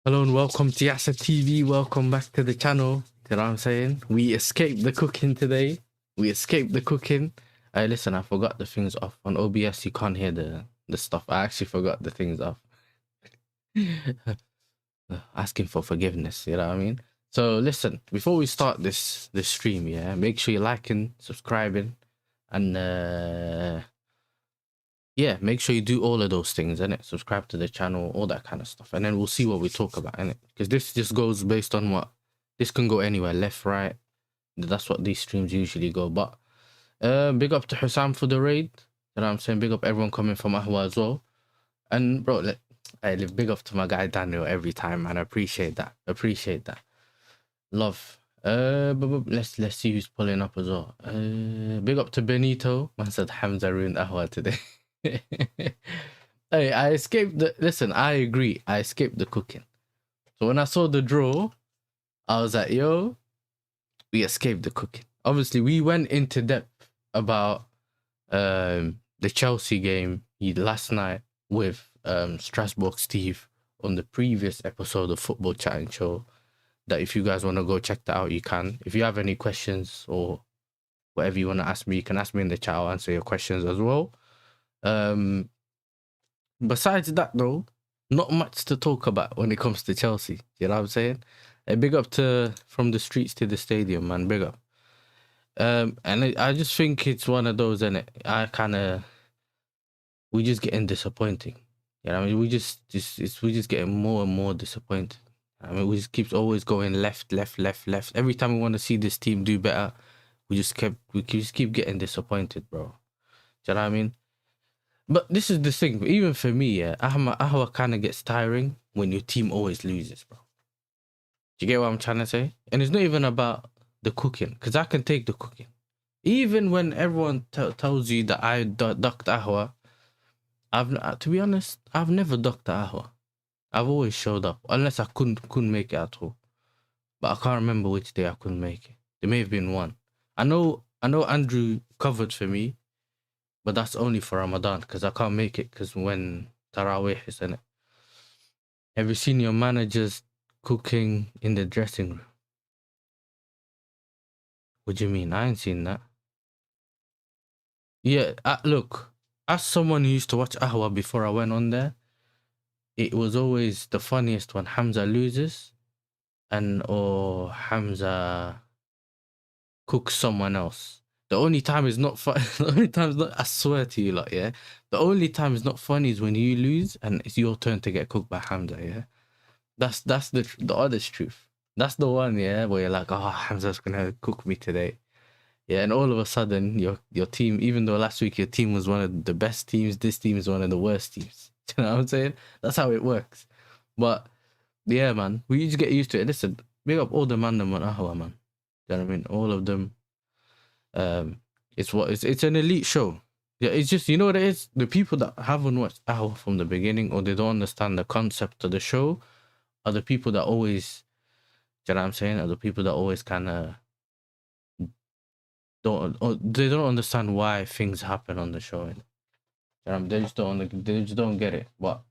Hello and welcome to YASSERTV. Welcome back to the channel. You know what I'm saying? We escaped the cooking today. We escaped the cooking. Hey, listen, I forgot the things off. On OBS, you can't hear the stuff. I actually forgot the things off. Asking for forgiveness, you know what I mean? So listen, before we start this stream, yeah, make sure you're liking, subscribing, and yeah, make sure you do all of those things, innit? Subscribe to the channel, all that kind of stuff. And then we'll see what we talk about, innit? Because this just goes based on what... This can go anywhere, left, right. That's what these streams usually go. But big up to Hussam for the raid. You know what I'm saying? Big up everyone coming from Ahwa as well. And bro, I live big up to my guy Daniel every time, man. I appreciate that. Appreciate that. Love. But let's see who's pulling up as well. Big up to Benito. Man said Hamza ruined Ahwa today. Hey, I escaped the... Listen, I agree. I escaped the cooking. So when I saw the draw, I was like, yo, we escaped the cooking. Obviously, we went into depth about the Chelsea game last night with Strasbourg Steve on the previous episode of Football Chatting Show. That if you guys want to go check that out, you can. If you have any questions or whatever you want to ask me, you can ask me in the chat. I'll answer your questions as well. Besides that though, not much to talk about when it comes to Chelsea. You know what I'm saying? A big up to from the streets to the stadium, man. Big up. And I just think it's one of those, and we just getting disappointing. You know what I mean? We just getting more and more disappointed. I mean, we just keep always going left. Every time we want to see this team do better, we just keep getting disappointed, bro. Do you know what I mean? But this is the thing, even for me, yeah, Ahwa kind of gets tiring when your team always loses, bro. Do you get what I'm trying to say? And it's not even about the cooking, because I can take the cooking. Even when everyone tells you that I ducked Ahwa, to be honest, I've never ducked Ahwa. I've always showed up, unless I couldn't make it at all. But I can't remember which day I couldn't make it. There may have been one. I know Andrew covered for me, but that's only for Ramadan, because I can't make it because when Taraweeh is in it. Have you seen your managers cooking in the dressing room? What do you mean? I ain't seen that. Yeah, look, as someone who used to watch Ahwa before I went on there, it was always the funniest when Hamza loses or Hamza cooks someone else. The only time is not fun. The only time is not. I swear to you, like, yeah. The only time is not funny is when you lose and it's your turn to get cooked by Hamza. Yeah, that's the honest truth. That's the one, yeah, where you're like, oh, Hamza's gonna cook me today. Yeah, and all of a sudden your team, even though last week your team was one of the best teams, this team is one of the worst teams. You know what I'm saying? That's how it works. But yeah, man, we just get used to it. Listen, big up all the man on Ahwa, man. You know what I mean? All of them. It's an elite show. Yeah, it's just, you know what it is? The people that haven't watched Ahwa from the beginning, or they don't understand the concept of the show, are the people that always, you know what I'm saying? Are the people that always kind of they don't understand why things happen on the show. They just don't get it. But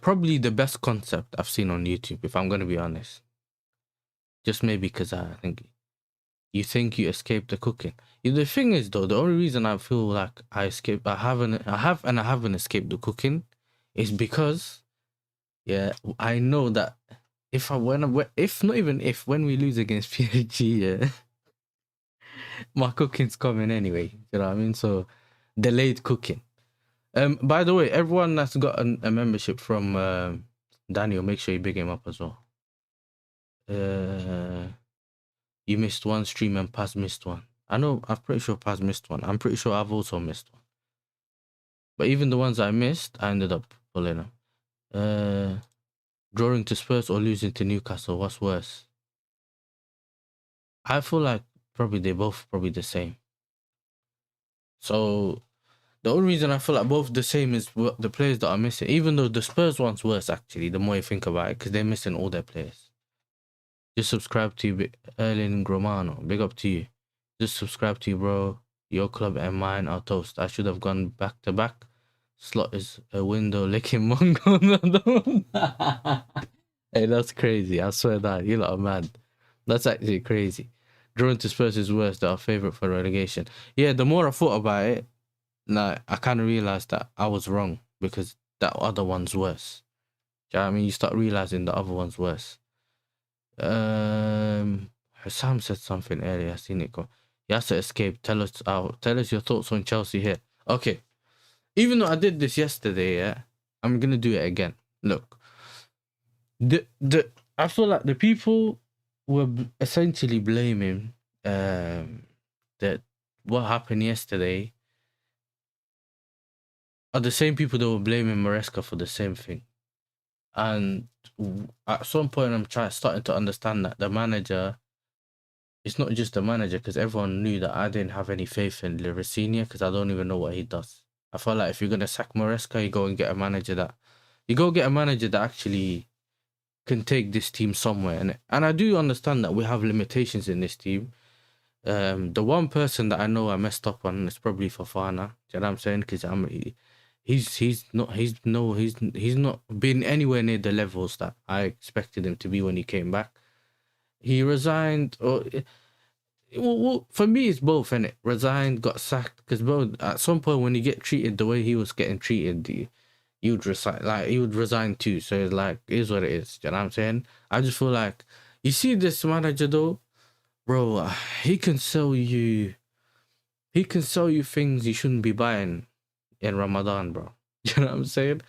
probably the best concept I've seen on YouTube, if I'm gonna be honest. Just maybe because I think you escaped the cooking. The thing is though, the only reason I feel like I haven't escaped the cooking is because, yeah, I know that when we lose against PSG, yeah, my cooking's coming anyway. You know what I mean? So delayed cooking. By the way, everyone that's got a membership from Daniel, make sure you big him up as well. You missed one stream and Paz missed one. I know, I'm pretty sure Paz missed one. I'm pretty sure I've also missed one. But even the ones I missed, I ended up pulling them. Drawing to Spurs or losing to Newcastle, what's worse? I feel like probably they're both probably the same. So the only reason I feel like both the same is the players that are missing. Even though the Spurs one's worse, actually, the more you think about it, because they're missing all their players. Just subscribe to you, Erling Gromano. Big up to you. Just subscribe to you, bro. Your club and mine are toast. I should have gone back to back. slot is a window licking Mongo. Hey, that's crazy. I swear that you lot are mad. That's actually crazy. Drawing to Spurs is worse. They're our favourite for relegation. Yeah, the more I thought about it, like I kind of realised that I was wrong because that other one's worse. Do you know what I mean? You start realising the other one's worse. Sam said something earlier. I seen it go. Yasser escaped. Tell us your thoughts on Chelsea here. Okay. Even though I did this yesterday, yeah, I'm gonna do it again. Look, I feel like the people were essentially blaming that what happened yesterday are the same people that were blaming Maresca for the same thing. And at some point, I'm starting to understand that the manager, it's not just the manager, because everyone knew that I didn't have any faith in Liricinha because I don't even know what he does. I feel like if you're gonna sack Maresca, you go get a manager that actually can take this team somewhere. And I do understand that we have limitations in this team. The one person that I know I messed up on is probably Fofana. Do you know what I'm saying? Because he's not been anywhere near the levels that I expected him to be when he came back. He resigned, or well, for me it's both, innit? Resigned, got sacked, because bro, at some point when you get treated the way he was getting treated, he would resign too. So it's like, it is what it is. Do you know what I'm saying? I just feel like, you see this manager though, bro, he can sell you things you shouldn't be buying in Ramadan, bro. You know what I'm saying?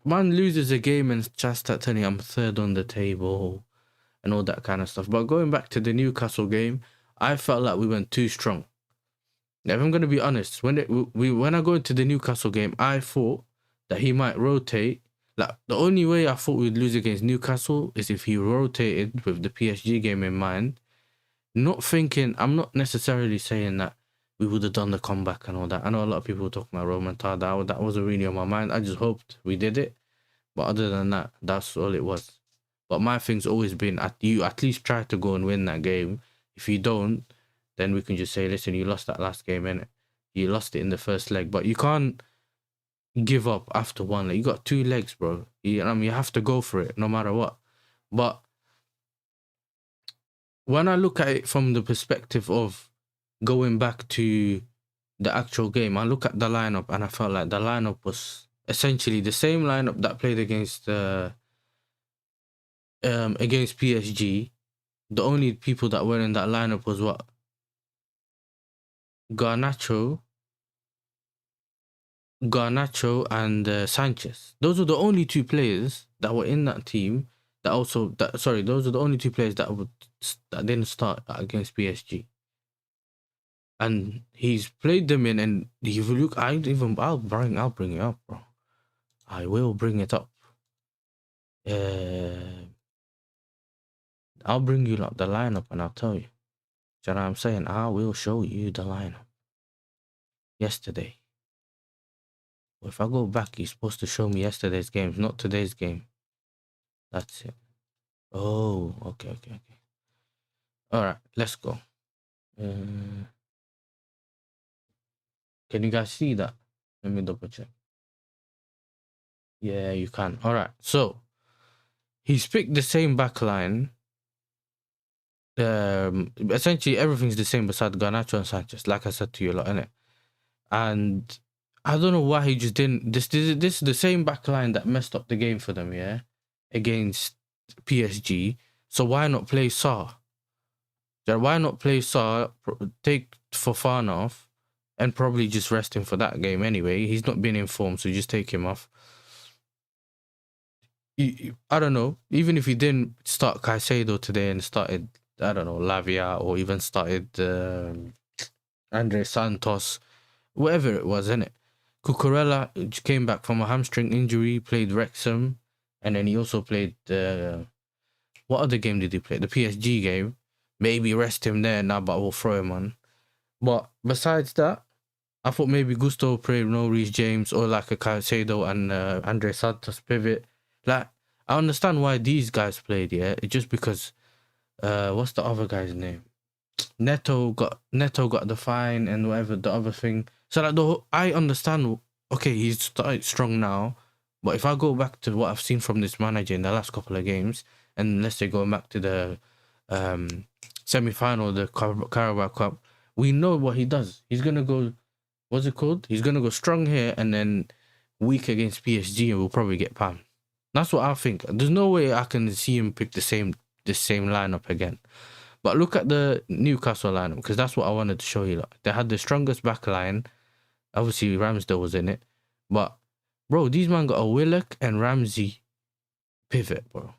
Man loses a game and just start telling you I'm third on the table and all that kind of stuff. But going back to the Newcastle game, I felt like we went too strong. Now, if I'm going to be honest, when I go into the Newcastle game, I thought that he might rotate. Like, the only way I thought we'd lose against Newcastle is if he rotated with the PSG game in mind. Not thinking, I'm not necessarily saying that we would have done the comeback and all that. I know a lot of people were talking about Remontada. That wasn't really on my mind. I just hoped we did it. But other than that, that's all it was. But my thing's always been, you at least try to go and win that game. If you don't, then we can just say, listen, you lost that last game, innit? You lost it in the first leg. But you can't give up after one. Like, you got 2 legs, bro. You have to go for it no matter what. But when I look at it from the perspective of going back to the actual game, I look at the lineup and I felt like the lineup was essentially the same lineup that played against PSG. The only people that were in that lineup was what? Garnacho and Sanchez. Those were the only 2 players that were in that team. Those are the only 2 players that didn't start against PSG. And he's played them in, and if you look, I'll bring it up, bro. I will bring it up. I'll bring you like the lineup and I'll tell you. Do you know what I'm saying? I will show you the lineup. Yesterday. Well, if I go back, you're supposed to show me yesterday's games, not today's game. That's it. Oh, okay. All right, let's go. Can you guys see that? Let me double check. Yeah, you can. All right, so he's picked the same back line. Essentially, everything's the same beside Garnacho and Sanchez, like I said to you a lot, innit? And I don't know why he just didn't. This is the same back line that messed up the game for them, yeah, against PSG. So why not play Sarr? Why not play Sarr, take Fofana off, and probably just rest him for that game anyway? He's not been in form, so just take him off. I don't know. Even if he didn't start Caicedo today and started, I don't know, Lavia, or even started Andre Santos, whatever it was, innit? Cucurella came back from a hamstring injury, played Wrexham, and then he also played what other game did he play? The PSG game. Maybe rest him there now, but we'll throw him on. But besides that, I thought maybe Gusto played no Reece James, or like a Caicedo and Andre Santos pivot. Like, I understand why these guys played, yeah. It's just because what's the other guy's name? Neto got the fine and whatever the other thing. So like I understand okay, he's started strong now, but if I go back to what I've seen from this manager in the last couple of games, and let's say going back to the semi-final, the Carabao Cup, we know what he does. He's gonna go, what's it called? He's gonna go strong here and then weak against PSG, and we'll probably get palmed. That's what I think. There's no way I can see him pick the same lineup again. But look at the Newcastle lineup, because that's what I wanted to show you. Like, they had the strongest back line. Obviously, Ramsdale was in it. But, bro, these man got a Willock and Ramsey pivot, bro.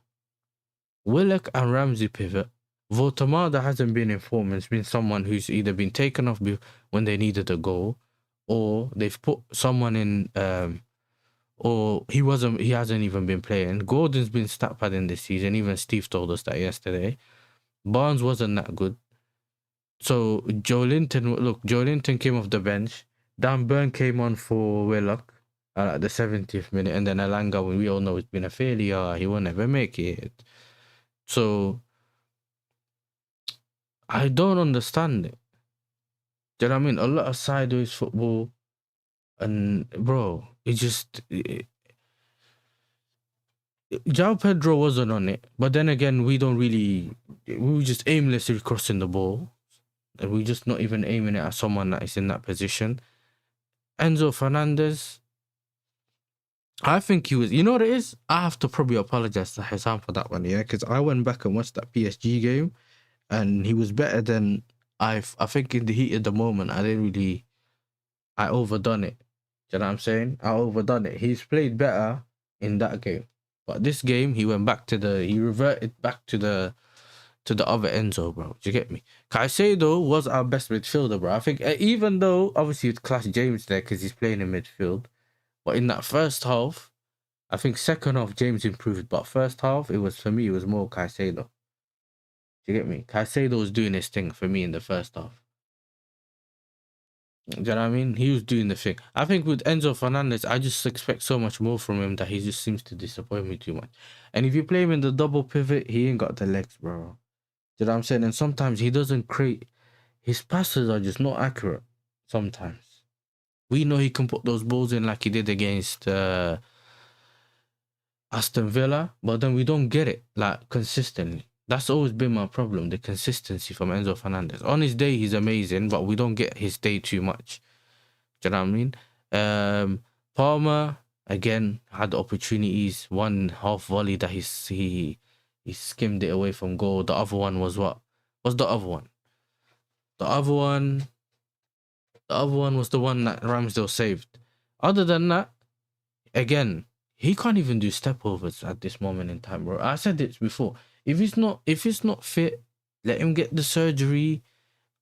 Willock and Ramsey pivot. Votamada hasn't been in form. It's been someone who's either been taken off when they needed a goal, or they've put someone in, or he hasn't even been playing. Gordon's been stat padding this season. Even Steve told us that yesterday. Barnes wasn't that good. So Joe Linton came off the bench. Dan Burn came on for Willock at the 70th minute, and then Alanga, when we all know it's been a failure, he will never make it. So I don't understand it. Do you know what I mean? A lot of sideways football, and bro, João Pedro wasn't on it, but then again, we were just aimlessly crossing the ball, and we're just not even aiming it at someone that is in that position. Enzo Fernandez, I think he was, you know what it is? I have to probably apologize to Hassan for that one, yeah, because I went back and watched that PSG game, and he was better than I think in the heat of the moment, I overdone it. Do you know what I'm saying? I overdone it. He's played better in that game. But this game, he reverted back to the other Enzo, bro. Do you get me? Caicedo was our best midfielder, bro. I think even though, obviously, it's Class James there because he's playing in midfield. But in that first half, I think second half, James improved. But first half, for me, it was more Caicedo. Do you get me? Caicedo was doing his thing for me in the first half. Do you know what I mean? He was doing the thing. I think with Enzo Fernandez, I just expect so much more from him that he just seems to disappoint me too much. And if you play him in the double pivot, he ain't got the legs, bro. Do you know what I'm saying? And sometimes he doesn't create... His passes are just not accurate. Sometimes. We know he can put those balls in like he did against Aston Villa, but then we don't get it, like, consistently. That's always been my problem, the consistency from Enzo Fernandez. On his day, he's amazing, but we don't get his day too much. Do you know what I mean? Palmer, again, had opportunities. One half volley that he skimmed it away from goal. The other one was what? What's the other one? The other one was the one that Ramsdale saved. Other than that, again, he can't even do step overs at this moment in time, bro. I said this before. If he's not fit, let him get the surgery.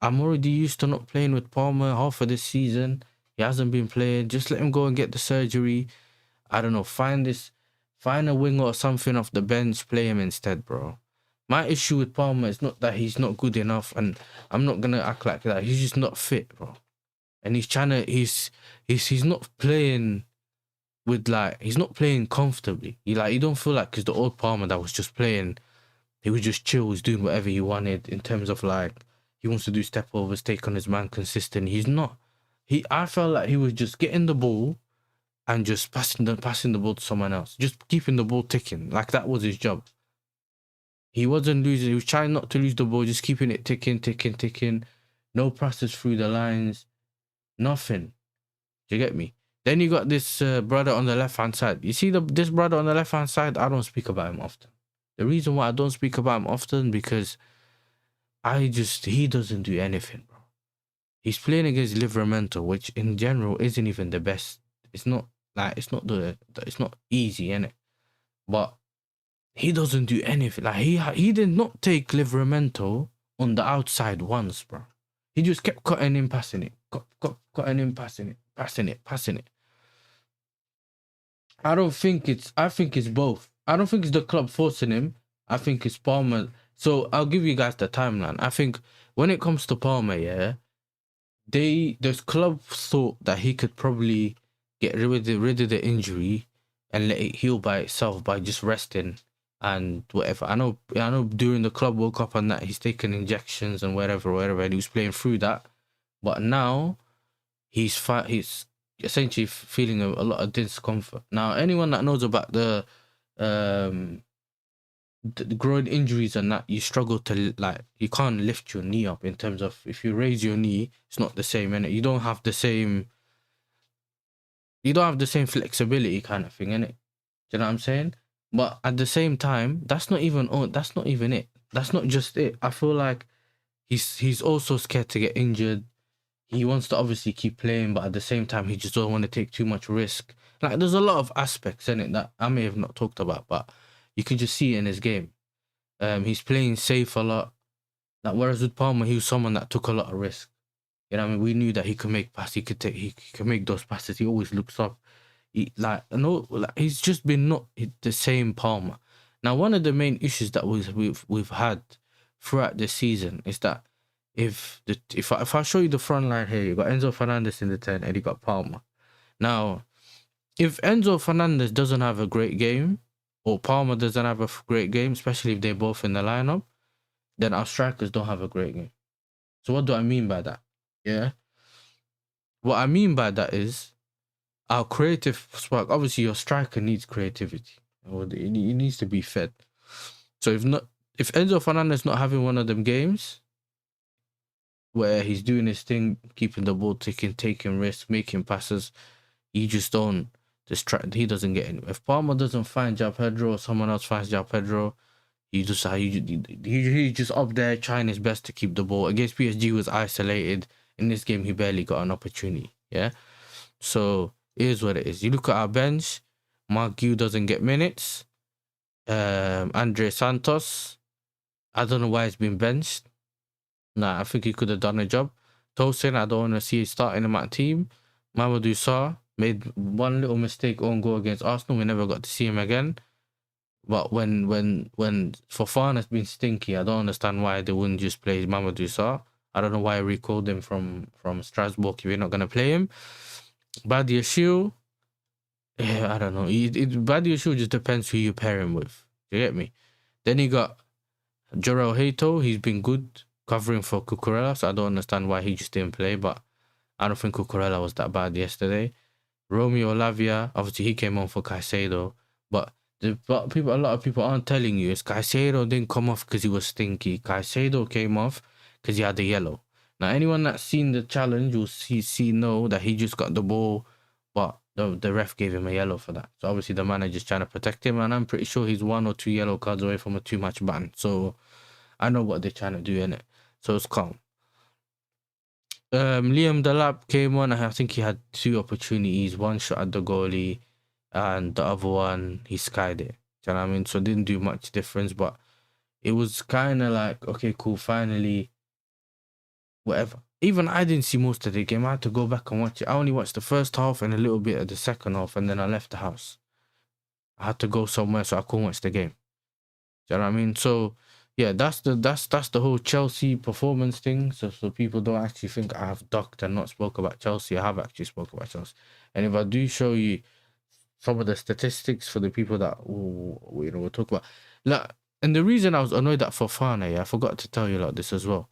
I'm already used to not playing with Palmer half of this season. He hasn't been playing. Just let him go and get the surgery. I don't know. Find a winger or something off the bench. Play him instead, bro. My issue with Palmer is not that he's not good enough, and I'm not gonna act like that. He's just not fit, bro. And he's not playing with, like, he's not playing comfortably. You don't feel like, because the old Palmer that was just playing, he was just chill, was doing whatever he wanted in terms of, like, he wants to do step overs, take on his man consistent. He's not. I felt like he was just getting the ball and just passing the ball to someone else, just keeping the ball ticking. Like, that was his job. He wasn't losing. He was trying not to lose the ball, just keeping it ticking. No passes through the lines. Nothing. Do you get me? Then you got this brother on the left-hand side. You see this brother on the left-hand side? I don't speak about him often. The reason why I don't speak about him often, because he doesn't do anything, bro. He's playing against Livramento, which in general isn't even the best. It's not easy, innit? But he doesn't do anything. Like, he did not take Livramento on the outside once, bro. He just kept cutting in, passing it. Cutting in, passing it. I think it's both. I don't think it's the club forcing him. I think it's Palmer. So I'll give you guys the timeline. I think when it comes to Palmer, yeah, the club thought that he could probably get rid of the injury and let it heal by itself by just resting and whatever. I know during the Club World Cup and that, he's taking injections and whatever, and he was playing through that. But now he's essentially feeling a lot of discomfort. Now, anyone that knows about the groin injuries and that, you struggle to, like, you can't lift your knee up in terms of, if you raise your knee, it's not the same, and you don't have the same flexibility kind of thing, innit? Do you know what I'm saying? But at the same time, that's not even it. That's not just it. I feel like he's also scared to get injured. He wants to obviously keep playing, but at the same time, he just don't want to take too much risk. Like, there's a lot of aspects in it that I may have not talked about, but you can just see it in his game. He's playing safe a lot. Like, whereas with Palmer, he was someone that took a lot of risk. You know what I mean? We knew that he could make passes. He could make those passes. He always looks up. He's just been not the same Palmer. Now, one of the main issues that we've had throughout the season is that if I show you the front line here, you got Enzo Fernandez in the 10 and you got Palmer. Now, if Enzo Fernandez doesn't have a great game, or Palmer doesn't have a great game, especially if they're both in the lineup, then our strikers don't have a great game. So what do I mean by that? Yeah. What I mean by that is our creative spark. Obviously, your striker needs creativity. He needs to be fed. So if Enzo Fernandez not having one of them games where he's doing his thing, keeping the ball ticking, taking risks, making passes, he just don't distract. He doesn't get anywhere. If Palmer doesn't find João Pedro or someone else finds João Pedro, he's just up there trying his best to keep the ball. Against PSG, he was isolated. In this game, he barely got an opportunity. Yeah. So it is what it is. You look at our bench. Mark Gu doesn't get minutes. Andre Santos, I don't know why he's been benched. Nah, I think he could have done a job. Tosin, I don't want to see starting in my team. Mamadou Sarr made one little mistake on goal against Arsenal. We never got to see him again. But when Fofana's been stinky, I don't understand why they wouldn't just play Mamadou Sarr. I don't know why I recalled him from Strasbourg if you're not going to play him. Badiashile, yeah, I don't know. Badiashile just depends who you pair him with. You get me? Then you got Jorel Hato. He's been good covering for Cucurella, so I don't understand why he just didn't play, but I don't think Cucurella was that bad yesterday. Romeo Lavia, obviously he came on for Caicedo, but a lot of people aren't telling you is Caicedo didn't come off because he was stinky. Caicedo came off because he had the yellow. Now, anyone that's seen the challenge will know that he just got the ball, but the ref gave him a yellow for that. So obviously the manager's trying to protect him, and I'm pretty sure he's 1 or 2 yellow cards away from a too much ban. So I know what they're trying to do, innit? So it's calm. Liam Delap came on. I think he had 2 opportunities. One shot at the goalie, and the other one he skied it. Do you know what I mean? So it didn't do much difference, but it was kind of like, okay, cool, finally, whatever. Even I didn't see most of the game. I had to go back and watch it. I only watched the first half and a little bit of the second half, and then I left the house. I had to go somewhere, so I couldn't watch the game. Do you know what I mean? So yeah, that's the whole Chelsea performance thing. So people don't actually think I have ducked and not spoke about Chelsea. I have actually spoke about Chelsea. And if I do show you some of the statistics for the people that we'll talk about. Like, and the reason I was annoyed at Fofana, yeah, I forgot to tell you about this as well,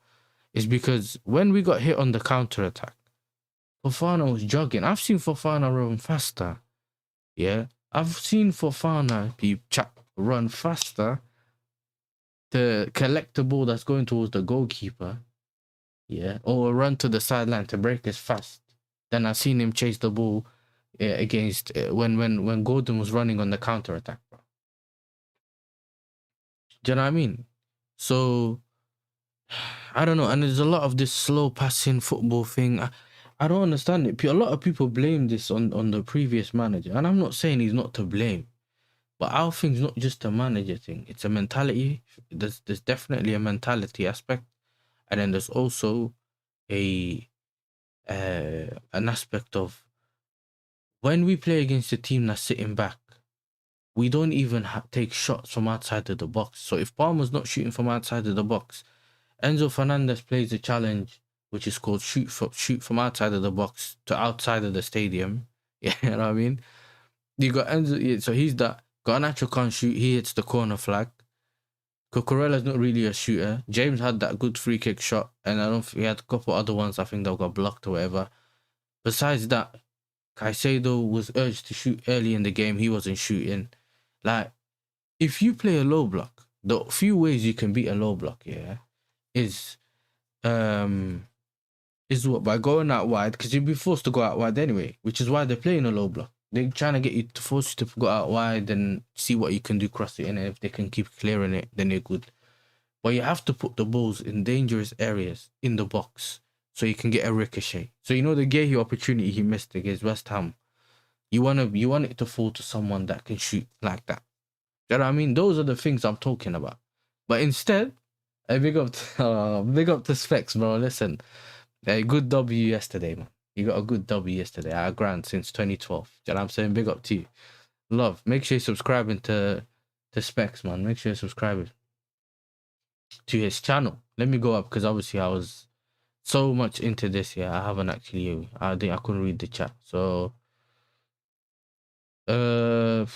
is because when we got hit on the counter attack, Fofana was jogging. I've seen Fofana run faster. Yeah, I've seen Fofana run faster to collect the ball that's going towards the goalkeeper, yeah, or run to the sideline to break as fast. Then I've seen him chase the ball against when Gordon was running on the counter attack, bro. Do you know what I mean? So I don't know, and there's a lot of this slow passing football thing. I don't understand it. A lot of people blame this on the previous manager, and I'm not saying he's not to blame. But our thing's not just a manager thing. It's a mentality. There's definitely a mentality aspect. And then there's also an aspect of when we play against a team that's sitting back, we don't even take shots from outside of the box. So if Palmer's not shooting from outside of the box, Enzo Fernandez plays a challenge which is called shoot from outside of the box to outside of the stadium. Yeah, you know what I mean? You got Enzo, so he's that. Garnacho can't shoot. He hits the corner flag. Cucurella's not really a shooter. James had that good free kick shot, and he had a couple other ones I think that got blocked or whatever. Besides that, Caicedo was urged to shoot early in the game. He wasn't shooting. Like, if you play a low block, the few ways you can beat a low block, yeah, is what, by going out wide, because you'd be forced to go out wide anyway, which is why they're playing a low block. They're trying to get you to force you to go out wide and see what you can do, cross it in, and if they can keep clearing it, then they're good. But you have to put the balls in dangerous areas in the box so you can get a ricochet. So you know the Gahey opportunity he missed against West Ham. You want it to fall to someone that can shoot like that. You know what I mean? Those are the things I'm talking about. But instead, big up to Specs, bro. Listen, a good W yesterday, man. You got a good W yesterday. Our grand since 2012. You know what I'm saying? Big up to you. Love. Make sure you're subscribing to Specs, man. Make sure you're subscribing to his channel. Let me go up because obviously I was so much into this. Yeah, I haven't actually. I think I couldn't read the chat. So, hey,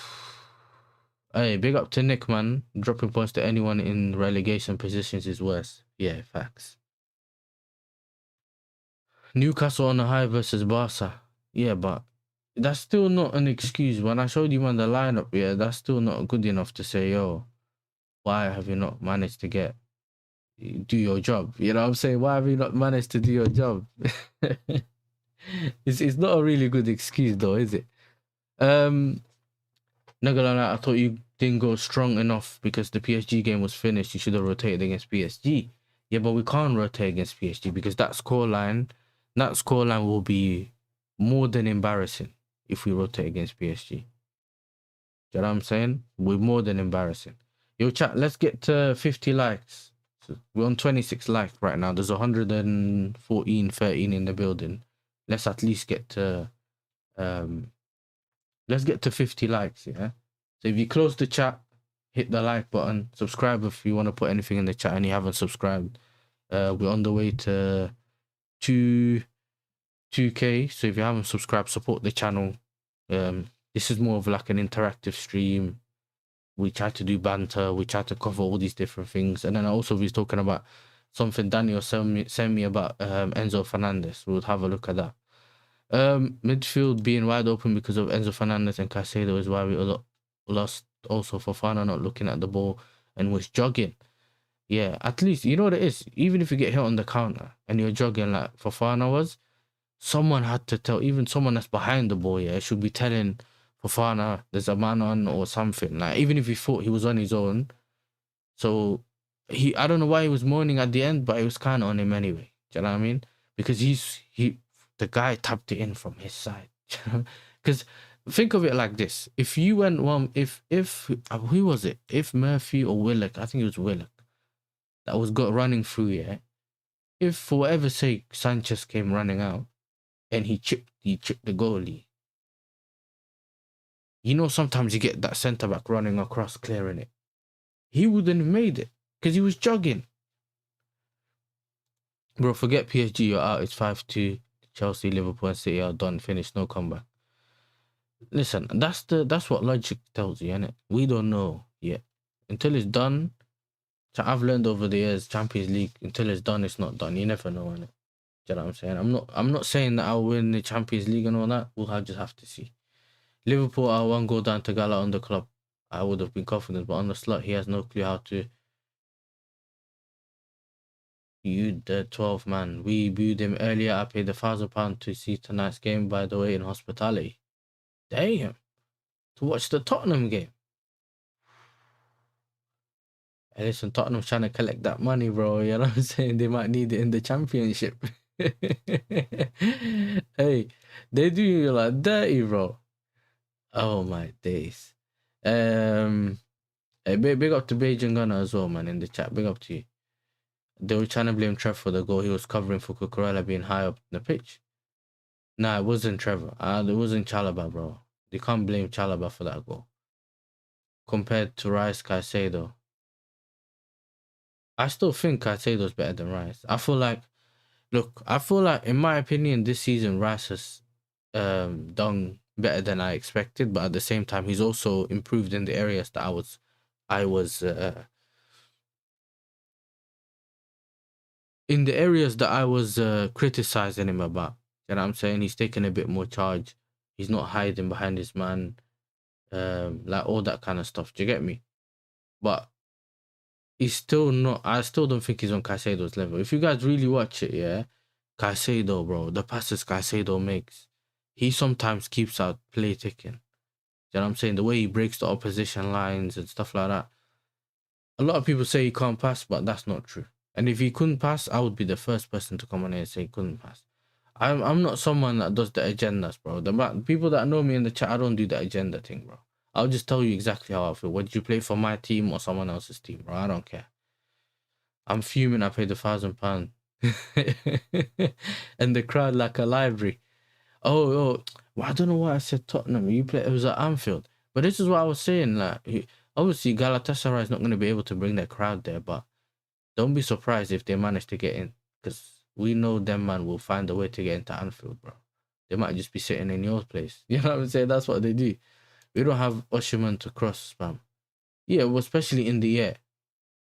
big up to Nick, man. Dropping points to anyone in relegation positions is worse. Yeah, facts. Newcastle on the high versus Barca. Yeah, but that's still not an excuse. When I showed you on the lineup, yeah, that's still not good enough to say, yo, why have you not managed to do your job? You know what I'm saying? Why have you not managed to do your job? It's not a really good excuse though, is it? Not gonna lie, I thought you didn't go strong enough because the PSG game was finished. You should have rotated against PSG. Yeah, but we can't rotate against PSG because that scoreline will be more than embarrassing if we rotate against PSG. Do you know what I'm saying? We're more than embarrassing. Yo, chat, let's get to 50 likes. So we're on 26 likes right now. There's 113 in the building. Let's at least get to let's get to 50 likes, yeah? So if you close the chat, hit the like button, subscribe if you want to put anything in the chat and you haven't subscribed. We're on the way to 2K, so if you haven't subscribed, support the channel. This is more of like an interactive stream. We try to do banter, we try to cover all these different things, and then I also was talking about something Daniel sent me about Enzo Fernandez. We'll have a look at that. Midfield being wide open because of Enzo Fernandez and Caicedo is why we lost. Also, Fofana not looking at the ball and was jogging. Yeah, at least you know what it is. Even if you get hit on the counter and you're jogging like Fofana was, someone had to tell, even someone that's behind the ball, yeah, should be telling Fofana there's a man on or something. Like, even if he thought he was on his own. So I don't know why he was moaning at the end, but it was kind of on him anyway. Do you know what I mean? Because the guy tapped it in from his side. Because think of it like this: if you went one, if who was it? If Murphy or Willock, I think it was Willock, that was running through, yeah. If for whatever sake Sanchez came running out and he chipped the goalie, you know, sometimes you get that centre back running across clearing it. He wouldn't have made it because he was jogging. Bro, forget PSG, you're out. It's 5-2. Chelsea, Liverpool, and City are done. Finished, no comeback. Listen, that's what logic tells you, innit? We don't know yet. Until it's done, I've learned over the years, Champions League, until it's done, it's not done. You never know, innit? Do you know what I'm saying? I'm not saying that I'll win the Champions League and all that. We'll just have to see. Liverpool are 1 goal down to Gala on the club. I would have been confident, but on the slot, he has no clue how to. You the 12 man. We booed him earlier. I paid £1,000 to see tonight's game, by the way, in hospitality. Damn. To watch the Tottenham game. Hey, listen, Tottenham's trying to collect that money, bro. You know what I'm saying? They might need it in the championship. Hey, they do you like dirty, bro. Oh my days. Hey, big up to Beijing Gunner as well, man, in the chat. Big up to you. They were trying to blame Trevor for the goal. He was covering for Cucurella being high up the pitch. Nah, it wasn't Trevor. It wasn't Chalobah, bro. They can't blame Chalobah for that goal. Compared to Rice, Caicedo, I still think Caicedo's better than Rice. I feel like, in my opinion, this season, Rice has done better than I expected. But at the same time, he's also improved in the areas that I was criticizing him about. You know what I'm saying? He's taken a bit more charge. He's not hiding behind his man. Like all that kind of stuff. Do you get me? But he's still not. I still don't think he's on Caicedo's level. If you guys really watch it, yeah, Caicedo, bro, the passes Caicedo makes, he sometimes keeps out play ticking. You know what I'm saying? The way he breaks the opposition lines and stuff like that. A lot of people say he can't pass, but that's not true. And if he couldn't pass, I would be the first person to come on here and say he couldn't pass. I'm not someone that does the agendas, bro. The people that know me in the chat, I don't do the agenda thing, bro. I'll just tell you exactly how I feel. Would you play for my team or someone else's team, bro? I don't care. I'm fuming. I paid £1,000. And the crowd like a library. Oh, well, I don't know why I said Tottenham. You play. It was at Anfield. But this is what I was saying. Like, obviously, Galatasaray is not going to be able to bring their crowd there, but don't be surprised if they manage to get in, because we know them man will find a way to get into Anfield, bro. They might just be sitting in your place. You know what I'm saying? That's what they do. We don't have Oshiman to cross, spam. Yeah, well, especially in the air.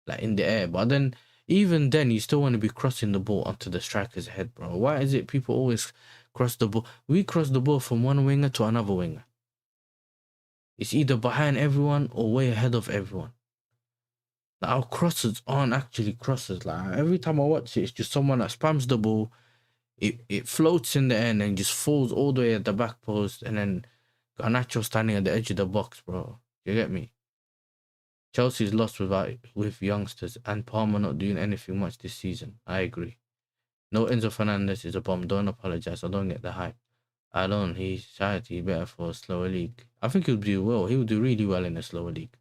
Like in the air. But then, even then, you still want to be crossing the ball onto the striker's head, bro. Why is it people always cross the ball? We cross the ball from one winger to another winger. It's either behind everyone or way ahead of everyone. Like, our crosses aren't actually crosses. Like, every time I watch it, it's just someone that spams the ball. It floats in the air and then just falls all the way at the back post, and then Garnacho standing at the edge of the box, bro. You get me? Chelsea's lost with youngsters, and Palmer not doing anything much this season. I agree. No, Enzo Fernandez is a bomb. Don't apologize. I don't get the hype. I don't. He's shite. He's better for a slower league. I think he'll do well. He will do really well in a slower league.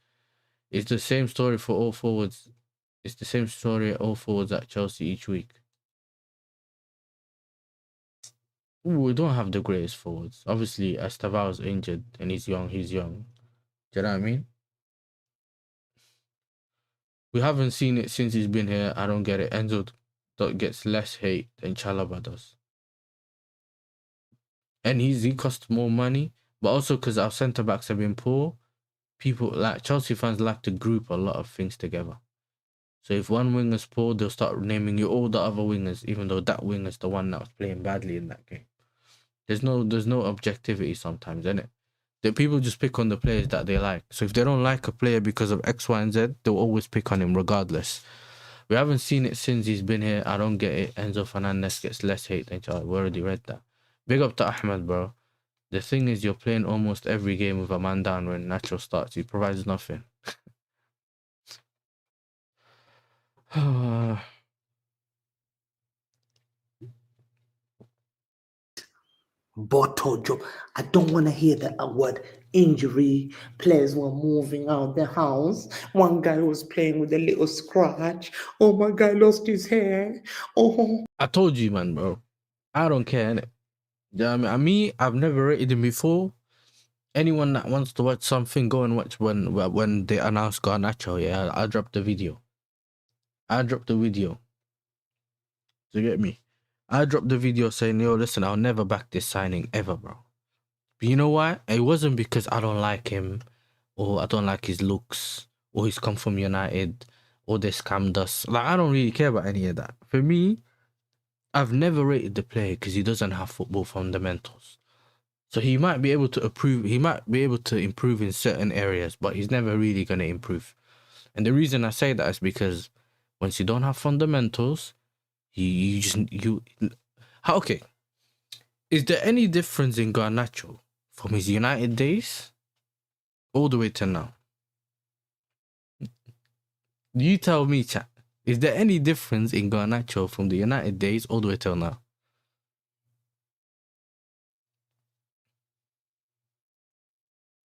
It's the same story for all forwards. It's the same story all forwards at Chelsea each week. Ooh, we don't have the greatest forwards. Obviously, Estaval's injured and he's young. Do you know what I mean? We haven't seen it since he's been here. I don't get it. Enzo gets less hate than Chalobah does. And he costs more money, but also because our centre-backs have been poor, people like Chelsea fans like to group a lot of things together. So if one winger's poor, they'll start naming you all the other wingers, even though that winger's the one that was playing badly in that game. There's no objectivity sometimes, innit? The people just pick on the players that they like. So if they don't like a player because of X, Y, and Z, they'll always pick on him regardless. We haven't seen it since he's been here. I don't get it. Enzo Fernandez gets less hate than Charlie. We already read that. Big up to Ahmed, bro. The thing is, you're playing almost every game with a man down when Nacho starts. He provides nothing. Bottle job. I don't want to hear that word injury. Players were moving out the house. One guy was playing with a little scratch. Oh, my guy lost his hair. Oh, I told you, man, bro. I don't care, innit? You know what I mean? I've never rated him before. Anyone that wants to watch something, go and watch when they announce Garnacho. Yeah, I'll drop the video. Do you get me? I dropped the video saying, yo, listen, I'll never back this signing ever, bro. But you know why? It wasn't because I don't like him, or I don't like his looks, or he's come from United, or they scammed us. Like, I don't really care about any of that. For me, I've never rated the player because he doesn't have football fundamentals. So he might be able to improve in certain areas, but he's never really going to improve. And the reason I say that is because once you don't have fundamentals, okay. Is there any difference in Garnacho from his United days all the way to now? You tell me, chat. Is there any difference in Garnacho from the United days all the way till now?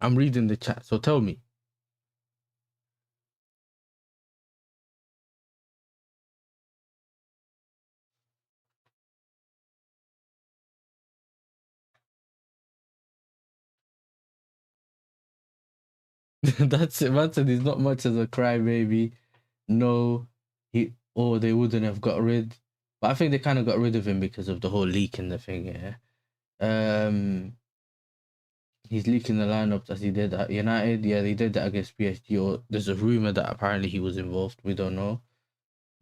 I'm reading the chat, so tell me. That's it. Man said he's not much as a crybaby. No, they wouldn't have got rid. But I think they kind of got rid of him because of the whole leak in the thing. Yeah. He's leaking the lineup as he did at United. Yeah, they did that against PSG. Or there's a rumor that apparently he was involved. We don't know.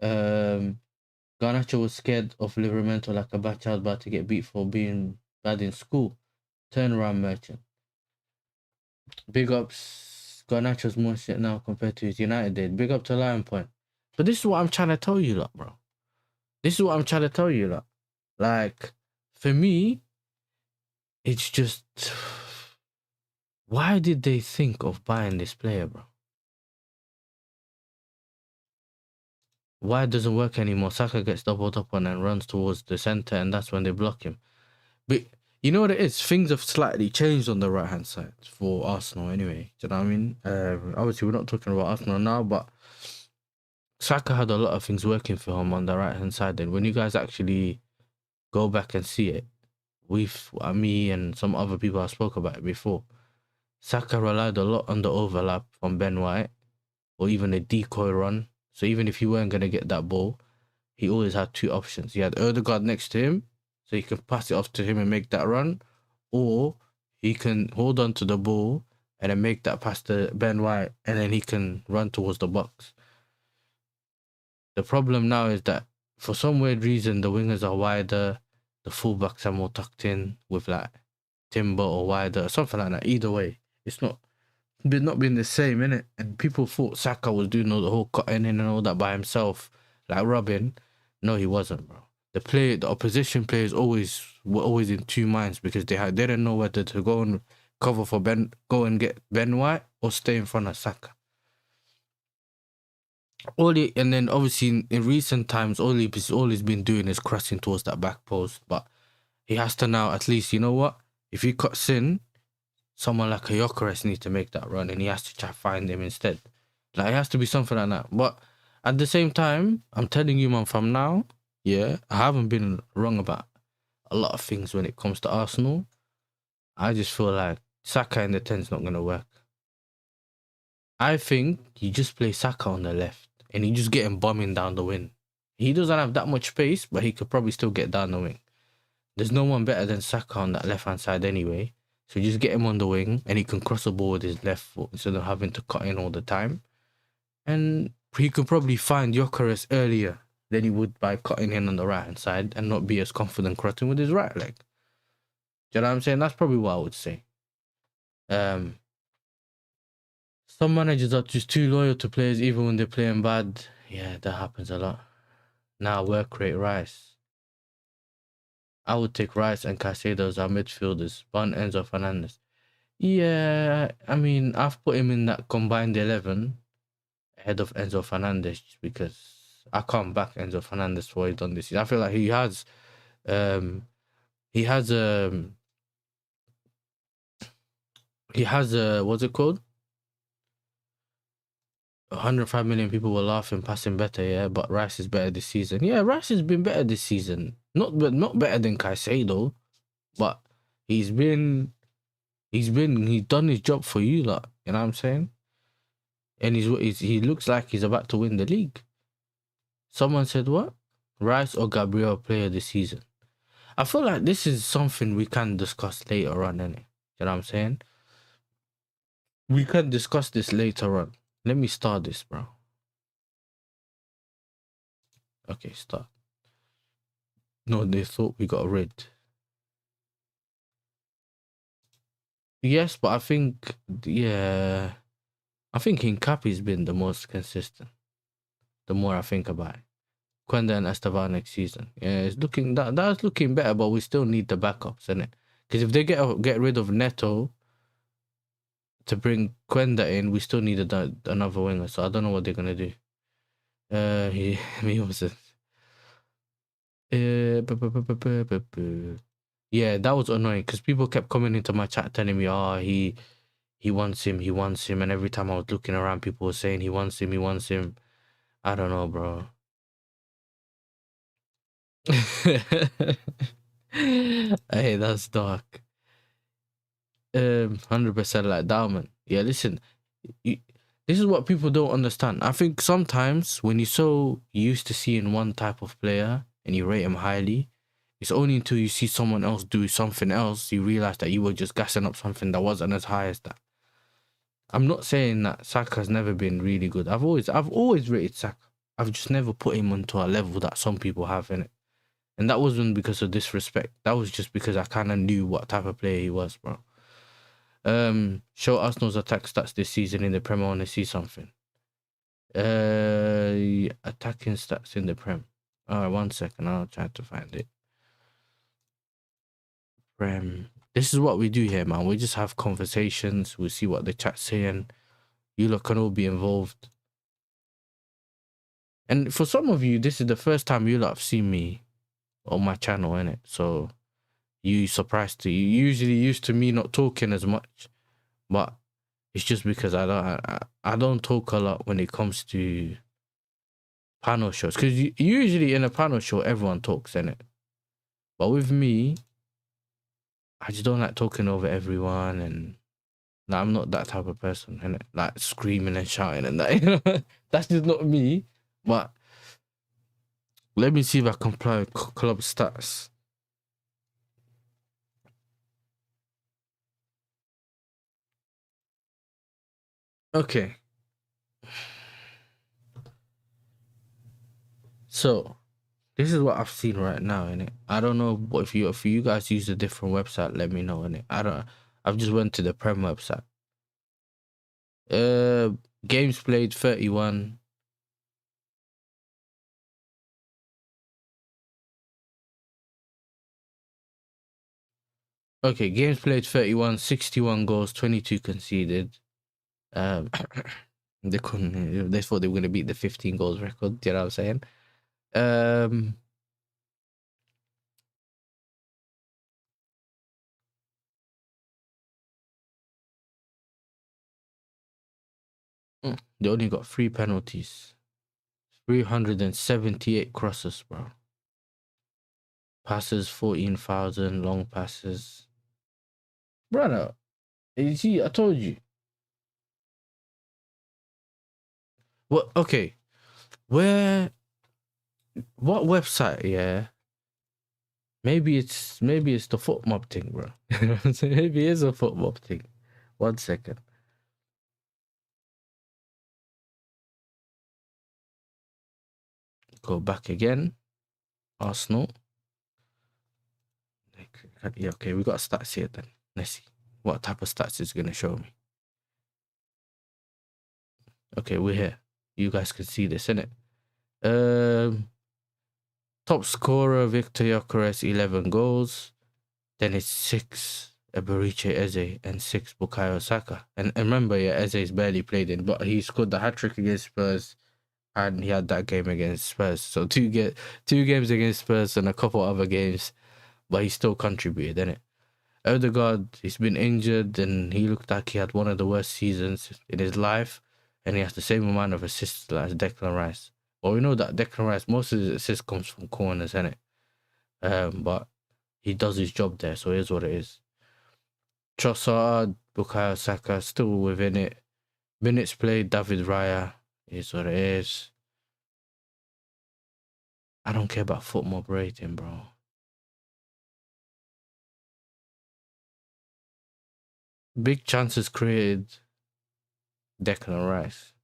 Garnacho was scared of Livramento like a bad child about to get beat for being bad in school. Turnaround merchant. Big ups. Garnacho's more shit now compared to his United did. Big up to Lion Point. But this is what I'm trying to tell you, lot, bro. This is what I'm trying to tell you, lot. Like, for me, it's just... Why did they think of buying this player, bro? Why it doesn't work anymore? Saka gets doubled up on and runs towards the centre, and that's when they block him. But you know what it is? Things have slightly changed on the right-hand side for Arsenal anyway. Do you know what I mean? Obviously, we're not talking about Arsenal now, but Saka had a lot of things working for him on the right-hand side. And when you guys actually go back and see it, me and some other people have spoke about it before. Saka relied a lot on the overlap from Ben White or even a decoy run. So even if you weren't going to get that ball, he always had two options. He had Ødegaard next to him, so he can pass it off to him and make that run, or he can hold on to the ball and then make that pass to Ben White, and then he can run towards the box. The problem now is that for some weird reason, the wingers are wider, the fullbacks are more tucked in with like Timber or wider, or something like that. Either way, it's not been the same, innit? And people thought Saka was doing all the whole cutting in and all that by himself, like Robin. No, he wasn't, bro. The opposition players were always in two minds because they didn't know whether to go and cover for go and get Ben White or stay in front of Saka. And then obviously in recent times, all he's been doing is crossing towards that back post. But he has to now, at least, you know what? If he cuts in, someone like a Gyökeres needs to make that run, and he has to try to find him instead. Like, it has to be something like that. But at the same time, I'm telling you, man, from now, yeah, I haven't been wrong about a lot of things when it comes to Arsenal. I just feel like Saka in the 10's not going to work. I think you just play Saka on the left and you just get him bombing down the wing. He doesn't have that much space, but he could probably still get down the wing. There's no one better than Saka on that left-hand side anyway. So just get him on the wing and he can cross the ball with his left foot instead of having to cut in all the time. And he could probably find Gyökeres earlier than he would by cutting in on the right-hand side and not be as confident crossing with his right leg. Do you know what I'm saying? That's probably what I would say. Some managers are just too loyal to players even when they're playing bad. Yeah, that happens a lot. Now, work rate Rice. I would take Rice and Caicedo as our midfielders. Bun Enzo Fernandez. Yeah, I mean, I've put him in that combined 11 ahead of Enzo Fernandez because I can't back Enzo Fernandez for what he's done this year. I feel like he has what's it called? 105 million people were laughing, passing better, yeah, but Rice is better this season. Yeah, Rice has been better this season. Not better than Caicedo, but he's done his job for you, lot. You know what I'm saying? And he looks like he's about to win the league. Someone said what? Rice or Gabriel player this season? I feel like this is something we can discuss later on, innit? You know what I'm saying? We can discuss this later on. Let me start this, bro. Okay, start. No, they thought we got rid. Yes, but I think, yeah, I think Hincapié's been the most consistent. The more I think about it. Quenda and Esteban next season. Yeah, it's looking that's looking better, but we still need the backups, innit? Because if they get rid of Neto to bring Quenda in, we still need another winger. So I don't know what they're gonna do. He was yeah, that was annoying because people kept coming into my chat telling me, oh, he wants him, and every time I was looking around, people were saying he wants him. I don't know, bro. Hey, that's dark. 100% like Dalman. Yeah, listen, this is what people don't understand. I think sometimes when you're so used to seeing one type of player and you rate him highly, it's only until you see someone else do something else you realize that you were just gassing up something that wasn't as high as that. I'm not saying that Saka's never been really good. I've always rated Saka. I've just never put him onto a level that some people have, innit? And that wasn't because of disrespect. That was just because I kind of knew what type of player he was, bro. Show Arsenal's attack stats this season in the Prem. I want to see something. Attacking stats in the Prem. All right, 1 second. I'll try to find it. Prem. This is what we do here, man. We just have conversations. We see what the chat's saying. You lot can all be involved. And for some of you, this is the first time you lot have seen me on my channel, innit? So you surprised to you usually used to me not talking as much, but it's just because I don't talk a lot when it comes to panel shows, because usually in a panel show everyone talks, innit? But with me, I just don't like talking over everyone, and like, I'm not that type of person, innit? Like screaming and shouting and that, you know? That's just not me. But let me see if I can play club stats. Okay. So this is what I've seen right now, innit? I don't know what if you guys use a different website, let me know, innit? I've just went to the Prem website. Games played 31. Okay, games played 31, 61 goals, 22 conceded. They couldn't. They thought they were going to beat the 15 goals record. You know what I'm saying? They only got 3 penalties, 378 crosses, bro. Passes 14,000, long passes. Brother, you see, I told you. What? Okay, what website? Yeah. Maybe it's the foot mob thing, bro. Maybe it's a foot mob thing. 1 second. Go back again. Arsenal. Yeah, okay, we got stats here then. Let's see what type of stats it's gonna show me. Okay, we're here. You guys can see this, innit? Top scorer Victor Gyökeres, 11 goals. Then it's 6 Eberiche Eze and 6 Bukayo Saka. And remember, yeah, Eze's barely played in, but he scored the hat-trick against Spurs, and he had that game against Spurs. So two games against Spurs and a couple other games, but he still contributed, innit? Odegaard, he's been injured, and he looked like he had one of the worst seasons in his life, and he has the same amount of assists as Declan Rice. Well, we know that Declan Rice, most of his assists comes from corners, innit? But he does his job there, so it is what it is. Trossard, Bukayo Saka, still within it. Minutes played, David Raya, is what it is. I don't care about foot mob rating, bro. Big chances created, Declan Rice.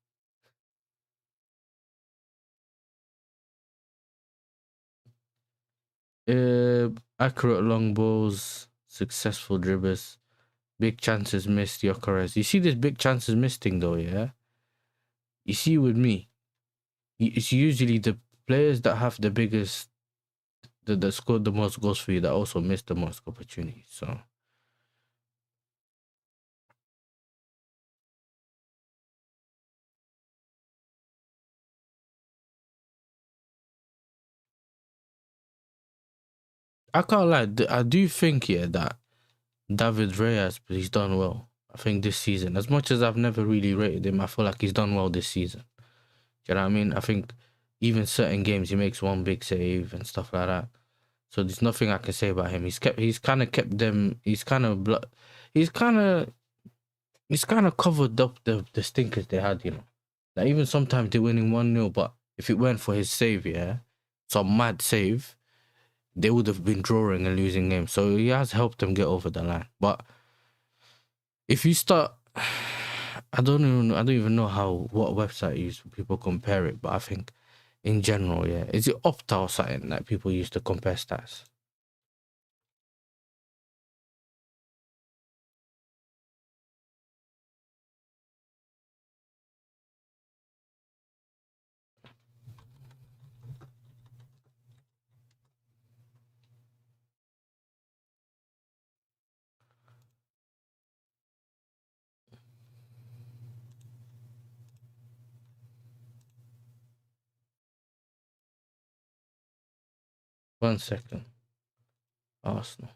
Accurate long balls, successful dribbles, big chances missed, Gyökeres. You see this big chances missed thing though, yeah? You see with me, it's usually the players that have the biggest, that scored the most goals for you, that also missed the most opportunities, so. I can't lie, I do think, yeah, that David Reyes, but he's done well. I think this season, as much as I've never really rated him, I feel like he's done well this season. Do you know what I mean? I think even certain games he makes one big save and stuff like that. So there's nothing I can say about him. He's kind of kept them. He's kind of covered up the stinkers they had. You know, like even sometimes they're winning 1-0, but if it weren't for his save, yeah, some mad save, they would have been drawing and losing games. So he has helped them get over the line. But if you start, I don't even know what website you use for people compare it, but I think in general, yeah. Is it Opta or something that people use to compare stats? One second. Arsenal.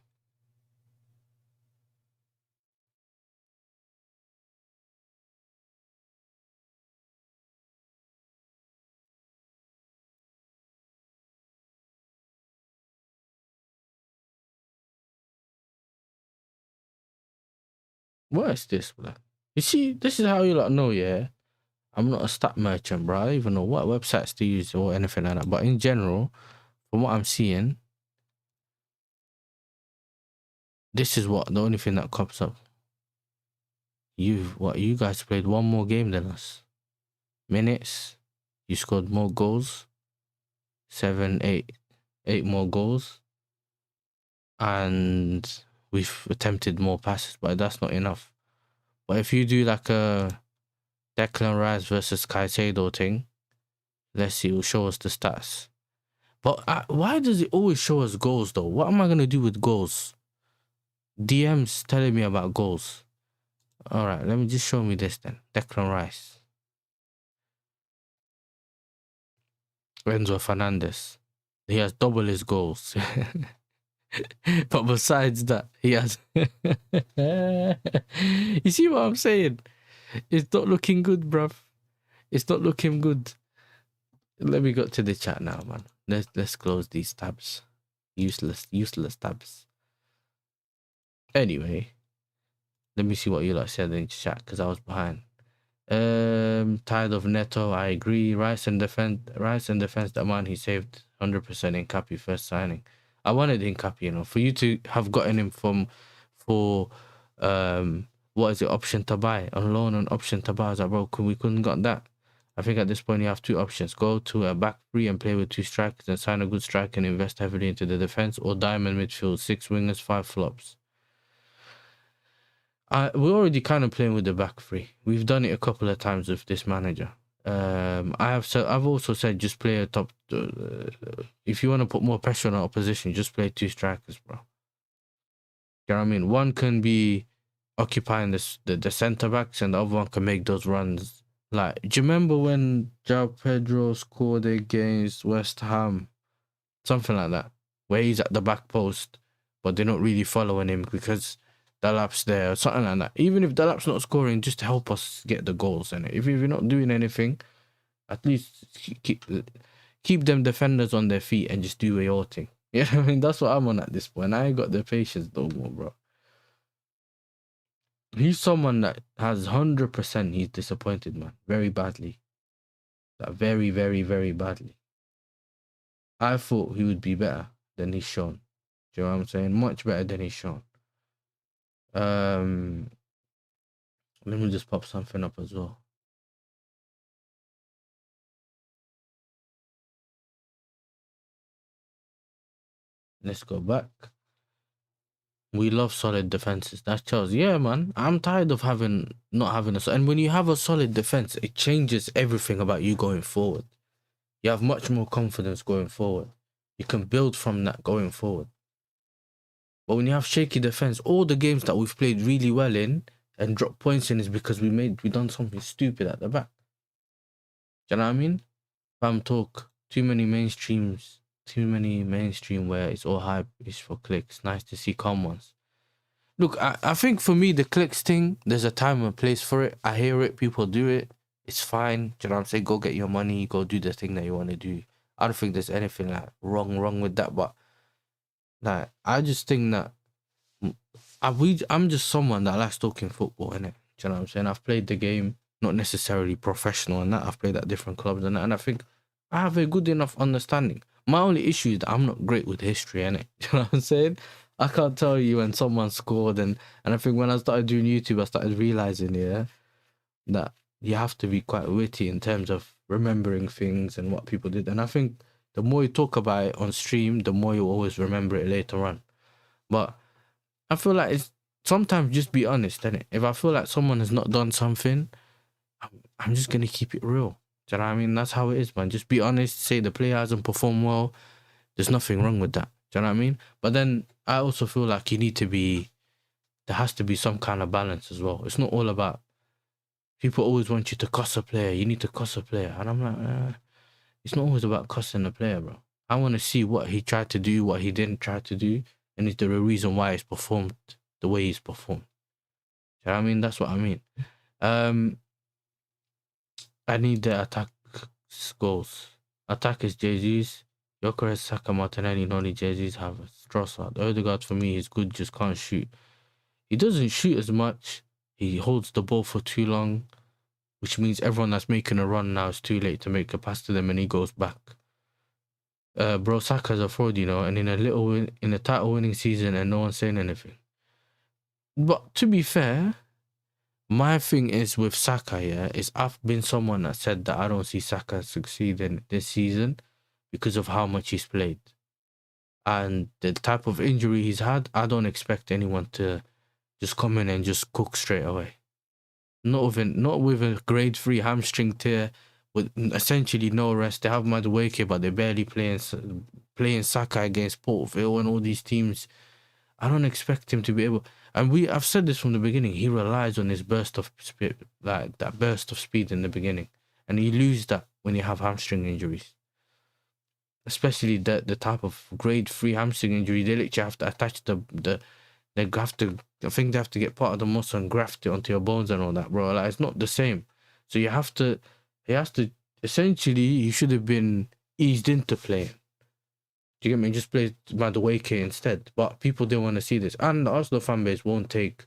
What is this, bro? You see, this is how you lot know, yeah. I'm not a stat merchant, bro. I don't even know what websites to use or anything like that. But in general, from what I'm seeing, this is what the only thing that comes up. You guys played one more game than us. Minutes, you scored more goals, 7, 8 more goals, and we've attempted more passes, but that's not enough. But if you do like a Declan Rice versus Caicedo thing, let's see, it'll show us the stats. But why does it always show us goals though? What am I gonna do with goals? DMs telling me about goals. All right, let me just show me this then. Declan Rice, Enzo Fernandez. He has double his goals. But besides that, he has. You see what I'm saying? It's not looking good, bruv. It's not looking good. Let me go to the chat now, man. Let's close these tabs. Useless tabs. Anyway, let me see what you lot said in chat because I was behind. Tired of Neto. I agree. Rice and defense. That man he saved 100% in Cappy first signing. I wanted in Cappy, you know, for you to have gotten him for what is it, option to buy on loan and option to buy. I was like, bro, we couldn't got that. I think at this point you have two options: go to a back three and play with 2 strikers and sign a good striker and invest heavily into the defense, or diamond midfield, 6 wingers, 5 flops. We're already kind of playing with the back three. We've done it a couple of times with this manager. I've also said just play a top. If you want to put more pressure on our opposition, just play 2 strikers, bro. You know what I mean? One can be occupying the centre backs, and the other one can make those runs. Like, do you remember when João Pedro scored against West Ham? Something like that, where he's at the back post, but they're not really following him because Delap's there or something like that. Even if Delap's not scoring, just to help us get the goals. And if you're not doing anything, at least keep them defenders on their feet and just do your thing. You know what I mean? That's what I'm on at this point. I ain't got the patience no more, bro. He's someone that has 100%. He's disappointed, man, very badly. Like, very, very, very badly. I thought he would be better than he's shown. Do you know what I'm saying? Much better than he's shown. Let me just pop something up as well. Let's go back. We love solid defenses. That's Chelsea. Yeah, man. I'm tired of not having a... And when you have a solid defense, it changes everything about you going forward. You have much more confidence going forward. You can build from that going forward. But when you have shaky defense, all the games that we've played really well in and dropped points in is because we done something stupid at the back. Do you know what I mean? Fam talk. Too many mainstream where it's all hype, it's for clicks. Nice to see calm ones. Look, I think for me, the clicks thing, there's a time and place for it. I hear it, people do it. It's fine. Do you know what I'm saying? Go get your money, go do the thing that you want to do. I don't think there's anything like wrong with that, but like, I just think that I'm just someone that likes talking football, innit? Do you know what I'm saying? I've played the game, not necessarily professional and that. I've played at different clubs and that, and I think I have a good enough understanding. My only issue is that I'm not great with history, innit? Do you know what I'm saying? I can't tell you when someone scored, and I think when I started doing YouTube, I started realizing, yeah, that you have to be quite witty in terms of remembering things and what people did. And I think the more you talk about it on stream, the more you always remember it later on. But I feel like it's sometimes just be honest, innit? If I feel like someone has not done something, I'm just gonna keep it real. Do you know what I mean? That's how it is, man. Just be honest. Say the player hasn't performed well. There's nothing wrong with that. Do you know what I mean? But then I also feel like there has to be some kind of balance as well. It's not all about, people always want you to cuss a player. You need to cuss a player. And I'm like, it's not always about cussing a player, bro. I want to see what he tried to do, what he didn't try to do, and is there a reason why he's performed the way he's performed. Do you know what I mean? That's what I mean. I need the attack goals. Attack is Jesus. Gyökeres, Saka, Martinelli, Noni, Jesus have Trossard. Odegaard, for me, he's good, just can't shoot. He doesn't shoot as much. He holds the ball for too long, which means everyone that's making a run now is too late to make a pass to them, and he goes back. Bro, Saka's a fraud, you know, and in a title-winning season, and no one's saying anything. But to be fair, my thing is with Saka, is I've been someone that said that I don't see Saka succeeding this season because of how much he's played. And the type of injury he's had, I don't expect anyone to just come in and just cook straight away. Not with a grade 3 hamstring tear, with essentially no rest. They have Madueke, but they're barely playing Saka against Port Vale and all these teams. I don't expect him to be able. And I've said this from the beginning. He relies on his burst of speed, like that burst of speed in the beginning, and you lose that when you have hamstring injuries. Especially the type of grade 3 hamstring injury, they literally have to attach I think they have to get part of the muscle and graft it onto your bones and all that, bro. Like, it's not the same. So he should have been eased into playing. Do you get me? Just play Madueke instead. But people didn't want to see this. And the Arsenal fan base won't take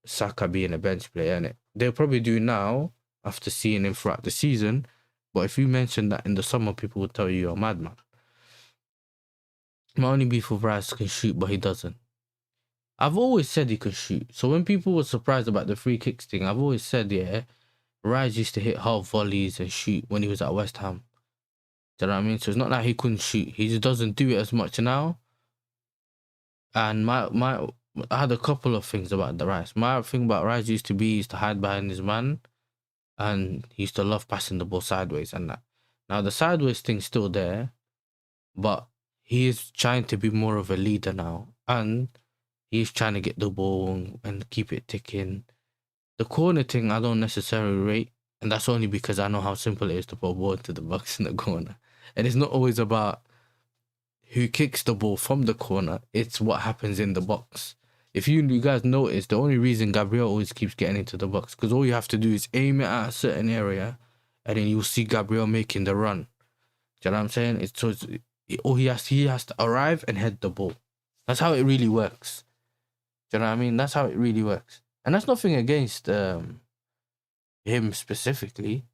Saka being a bench player, innit? They'll probably do now after seeing him throughout the season. But if you mention that in the summer, people will tell you you're a madman. My only beef with Rice can shoot, but he doesn't. I've always said he could shoot. So when people were surprised about the free kicks thing, I've always said, Rice used to hit half volleys and shoot when he was at West Ham. Do you know what I mean? So it's not like he couldn't shoot. He just doesn't do it as much now. And I had a couple of things about the Rice. My thing about Rice used to hide behind his man, and he used to love passing the ball sideways and that. Now the sideways thing's still there, but he is trying to be more of a leader now, and he's trying to get the ball and keep it ticking. The corner thing I don't necessarily rate, and that's only because I know how simple it is to put a ball into the box in the corner. And it's not always about who kicks the ball from the corner, it's what happens in the box. If you guys notice, the only reason Gabriel always keeps getting into the box, because all you have to do is aim it at a certain area, and then you'll see Gabriel making the run. Do you know what I'm saying? He has to arrive and head the ball. That's how it really works. Do you know what I mean? That's how it really works. And that's nothing against him specifically.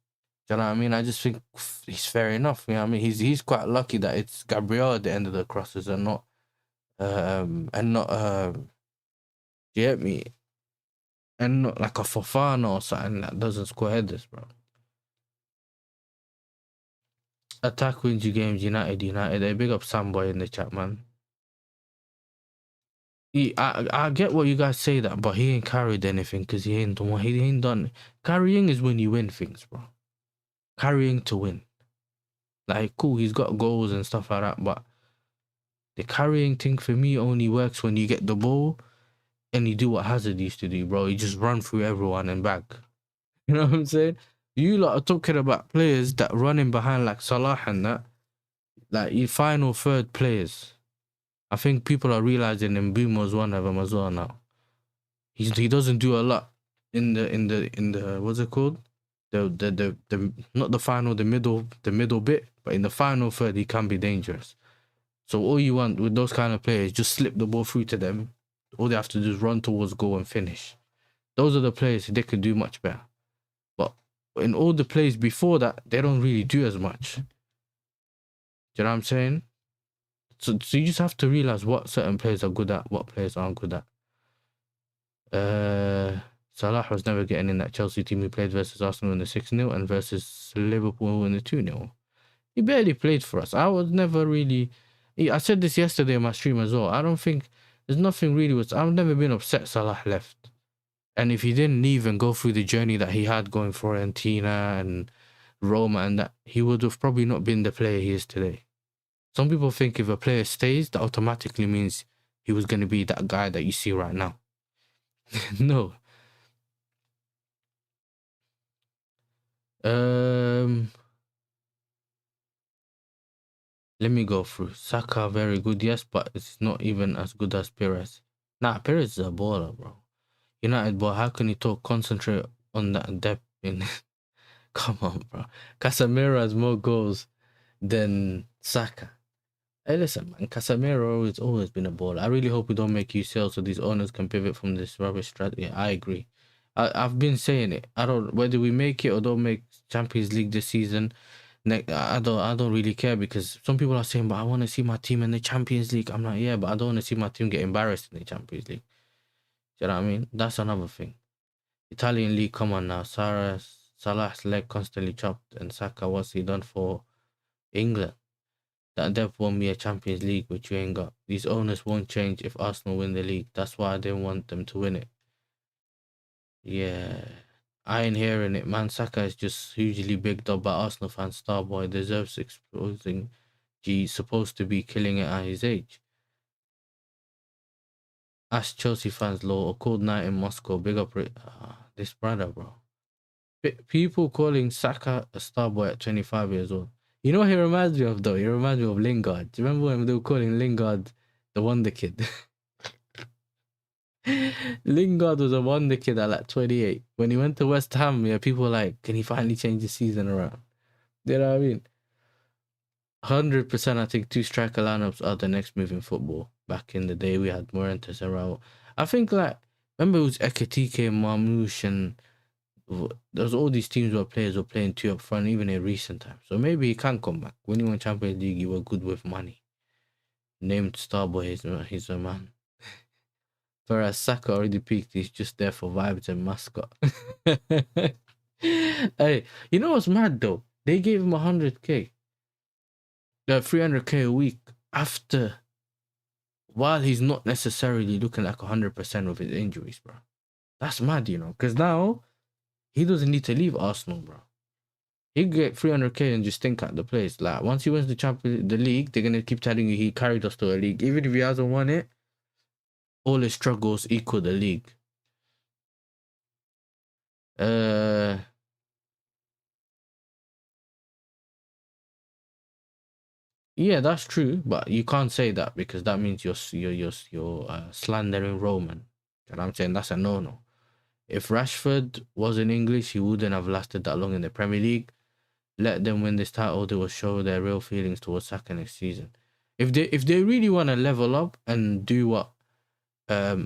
Do you know what I mean? I just think he's fair enough. You know what I mean? He's quite lucky that it's Gabriel at the end of the crosses and not do you get me? And not like a Fofana or something that doesn't score headers, bro. Attack wins you games, United. They big up Samboy in the chat, man. I get what you guys say that, but he ain't carried anything because he ain't done. Carrying is when you win things, bro. Carrying to win. Like, cool, he's got goals and stuff like that, but the carrying thing for me only works when you get the ball and you do what Hazard used to do, bro. You just run through everyone and back. You know what I'm saying? You lot are talking about players that running behind like Salah and that. Like, you final third players. I think people are realizing Mbeumo's one of them as well now. He doesn't do a lot in the what's it called? The not the final, the middle bit, but in the final third he can be dangerous. So all you want with those kind of players, just slip the ball through to them. All they have to do is run towards goal and finish. Those are the players they can do much better. But in all the plays before that, they don't really do as much. Do you know what I'm saying? So you just have to realize what certain players are good at, what players aren't good at. Salah was never getting in that Chelsea team. He played versus Arsenal in the 6-0 and versus Liverpool in the 2-0. He barely played for us. I was never really... I said this yesterday on my stream as well. I don't think... There's nothing really... I've never been upset Salah left. And if he didn't leave and go through the journey that he had going for Fiorentina and Roma and that, he would have probably not been the player he is today. Some people think if a player stays, that automatically means he was going to be that guy that you see right now. No. Let me go through. Saka, very good, yes, but it's not even as good as Perez. Nah, Perez is a baller, bro. United, but how can you concentrate on that depth in... Come on, bro. Casemiro has more goals than Saka. Hey, listen, man. Casemiro has always been a baller. I really hope we don't make UCL so these owners can pivot from this rubbish strategy. I agree. I've been saying it. Whether we make it or don't make Champions League this season, I don't really care, because some people are saying, but I want to see my team in the Champions League. I'm like, yeah, but I don't want to see my team get embarrassed in the Champions League. Do you know what I mean? That's another thing. Italian league, come on now. Salah's leg constantly chopped, and Saka, what's he done for England? That depth won't be a Champions League, which you ain't got. These owners won't change if Arsenal win the league. That's why I didn't want them to win it. Yeah, I ain't hearing it, man. Saka is just hugely bigged up by Arsenal fans. Starboy deserves exposing. He's supposed to be killing it at his age. Ask Chelsea fans, low, a cold night in Moscow. Big up this brother, bro. People calling Saka a star boy at 25 years old. You know what he reminds me of, though? He reminds me of Lingard. Do you remember when they were calling Lingard the Wonder Kid? Lingard was a wonder kid at like 28. When he went to West Ham, yeah, people were like, can he finally change the season around? You know what I mean? 100% I think two striker lineups are the next move in football. Back in the day, we had Morantes and Raul. I think, like, remember it was Ekitike, Marmouche, and there was all these teams where players were playing two up front, even in recent times. So maybe he can come back. When he won Champions League, he was good with money. Named Starboy, he's a man. Whereas Saka already peaked, he's just there for vibes and mascot. Hey, you know what's mad though? They gave him 100k, 300k a week while he's not necessarily looking like 100% with his injuries, bro. That's mad, you know, because now he doesn't need to leave Arsenal, bro. He could get 300k and just think at the place. Like, once he wins the league, they're gonna keep telling you he carried us to a league. Even if he hasn't won it, all his struggles equal the league. Yeah, that's true, but you can't say that because that means you're slandering Roman. You know what I'm saying? That's a no-no. If Rashford was in English, he wouldn't have lasted that long in the Premier League. Let them win this title. They will show their real feelings towards Saka next season. If they really want to level up and do what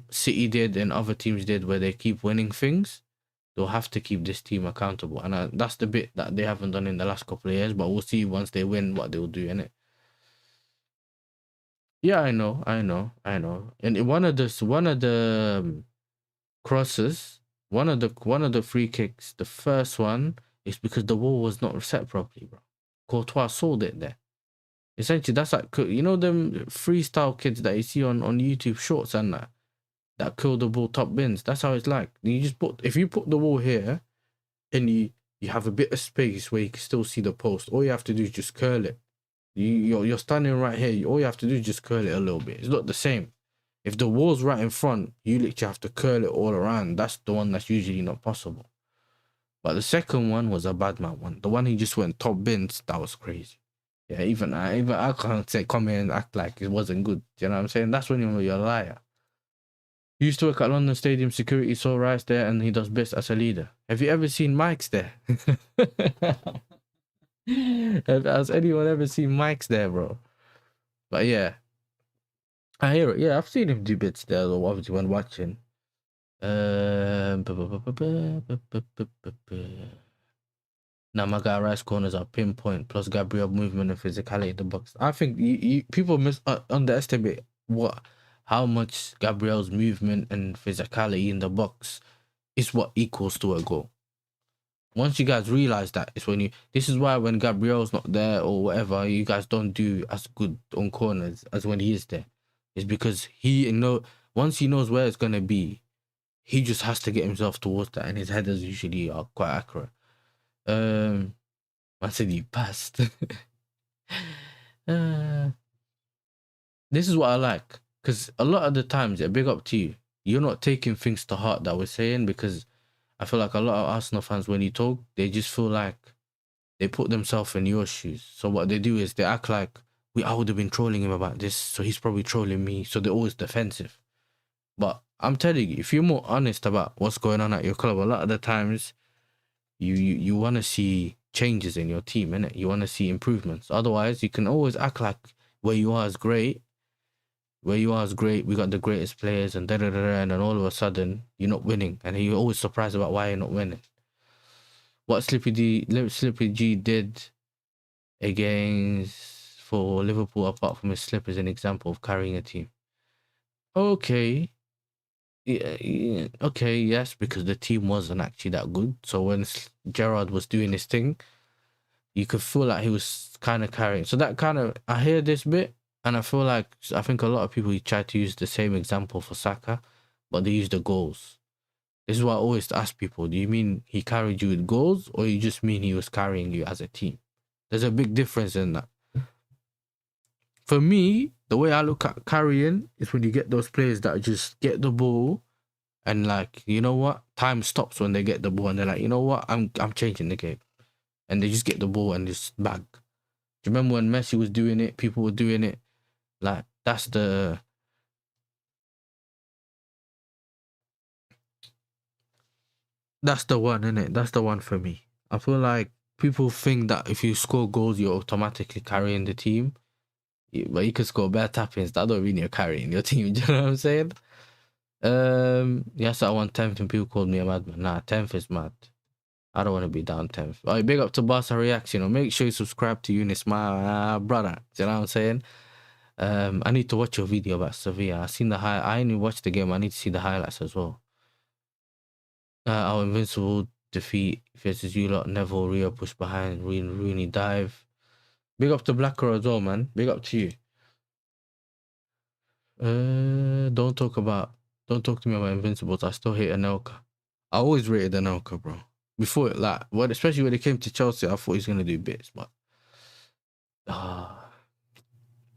City did and other teams did, where they keep winning things, they'll have to keep this team accountable. And that's the bit that they haven't done in the last couple of years. But we'll see once they win what they'll do, innit? Yeah, I know. And one of the crosses, one of the free kicks, the first one is because the wall was not set properly, bro. Courtois sold it there. Essentially, that's like, you know, them freestyle kids that you see on YouTube shorts and that kill the ball top bins. That's how it's like. You just if you put the wall here and you have a bit of space where you can still see the post, all you have to do is just curl it. You're standing right here. All you have to do is just curl it a little bit. It's not the same. If the wall's right in front, you literally have to curl it all around. That's the one that's usually not possible. But the second one was a bad man one. The one he just went top bins, that was crazy. Yeah, even I can't say come here and act like it wasn't good. Do you know what I'm saying? That's when you're a liar. He used to work at London Stadium security, saw Rice there, and he does best as a leader. Have you ever seen Mike's there? Has anyone ever seen Mike's there, bro? But yeah, I hear it. Yeah, I've seen him do bits there, though, obviously, when watching. Now my guy Rice corners are pinpoint, plus Gabriel movement and physicality in the box. I think people underestimate how much Gabriel's movement and physicality in the box is what equals to a goal. Once you guys realize that, it's when you. This is why when Gabriel's not there or whatever, you guys don't do as good on corners as when he is there. It's because once he knows where it's gonna be, he just has to get himself towards that, and his headers usually are quite accurate. I said he passed. This is what I like, because a lot of the times, big up to you. You're not taking things to heart that we're saying, because I feel like a lot of Arsenal fans, when you talk, they just feel like they put themselves in your shoes. So what they do is they act like I would have been trolling him about this, so he's probably trolling me. So they're always defensive. But I'm telling you, if you're more honest about what's going on at your club, a lot of the times you want to see changes in your team, innit? You want to see improvements. Otherwise, you can always act like where you are is great. Where you are is great. We got the greatest players and and then all of a sudden you're not winning, and you're always surprised about why you're not winning. What Slippy G did for Liverpool, apart from his slip, is an example of carrying a team. Okay. Yeah, okay, yes, because the team wasn't actually that good. So when Gerrard was doing his thing, you could feel like he was kind of carrying. So that kind of, I hear this bit, and I think a lot of people try to use the same example for Saka, but they use the goals. This is why I always ask people, do you mean he carried you with goals, or you just mean he was carrying you as a team? There's a big difference in that. For me, the way I look at carrying is when you get those players that just get the ball and, like, you know what? Time stops when they get the ball and they're like, you know what? I'm changing the game. And they just get the ball and just bang. Do you remember when Messi was doing it? People were doing it. Like, that's the one, innit? That's the one for me. I feel like people think that if you score goals, you're automatically carrying the team. But you can score bad tap-ins. That don't mean you're carrying your team. Do you know what I'm saying? Yes, I won 10th and people called me a madman. Nah, 10th is mad. I don't want to be down 10th. All right, big up to Barca Reacts. Make sure you subscribe to Eunice, my brother. Do you know what I'm saying? I need to watch your video about Sevilla. I only watched the game. I need to see the highlights as well. Our invincible defeat versus you lot. Neville, Rio push behind. Rooney dive. Big up to Blacker as well, man. Big up to you. Don't talk to me about Invincibles. I still hate Anelka. I always rated Anelka, bro. Before, like, especially when it came to Chelsea, I thought he was gonna do bits, but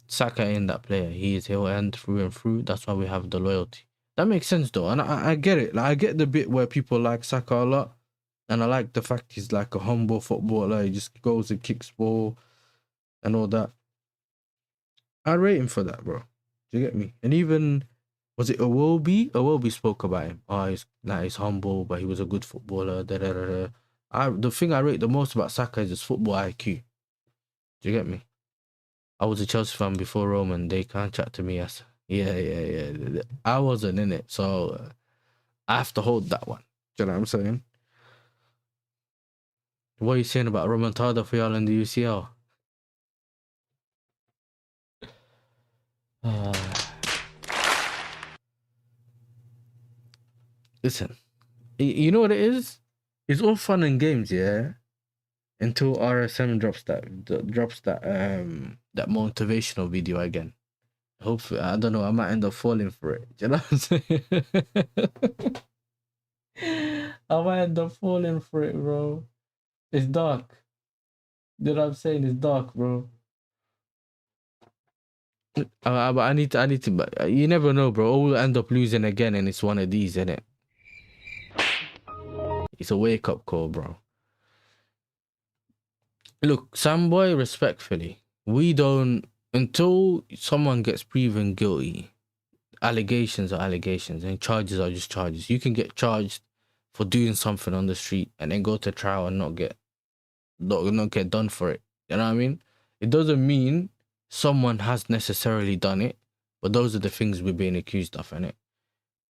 Saka ain't that player. He'll end through and through. That's why we have the loyalty. That makes sense though, and I get it. Like, I get the bit where people like Saka a lot, and I like the fact he's like a humble footballer. He just goes and kicks ball and all that. I rate him for that, bro. Do you get me? And even, was it Iwobi? Iwobi spoke about him. He's humble, but he was a good footballer. The thing I rate the most about Saka is his football IQ. Do you get me? I was a Chelsea fan before Rome, and they can't chat to me as I wasn't in it, so I have to hold that one. Do you know what I'm saying? What are you saying about remontada for y'all in the UCL? Listen, you know what it is? It's all fun and games, yeah, until RSM drops that motivational video again. Hopefully, I don't know, I might end up falling for it. Do you know what I'm saying? I might end up falling for it, bro. It's dark. You know what I'm saying? It's dark, bro. But I need to. But you never know, bro. We'll end up losing again, and it's one of these, isn't it? It's a wake up call, bro. Look, Samboy, respectfully, we don't, until someone gets proven guilty. Allegations are allegations, and charges are just charges. You can get charged for doing something on the street and then go to trial and not get done for it. You know what I mean? It doesn't mean someone has necessarily done it, but those are the things we're being accused of, innit?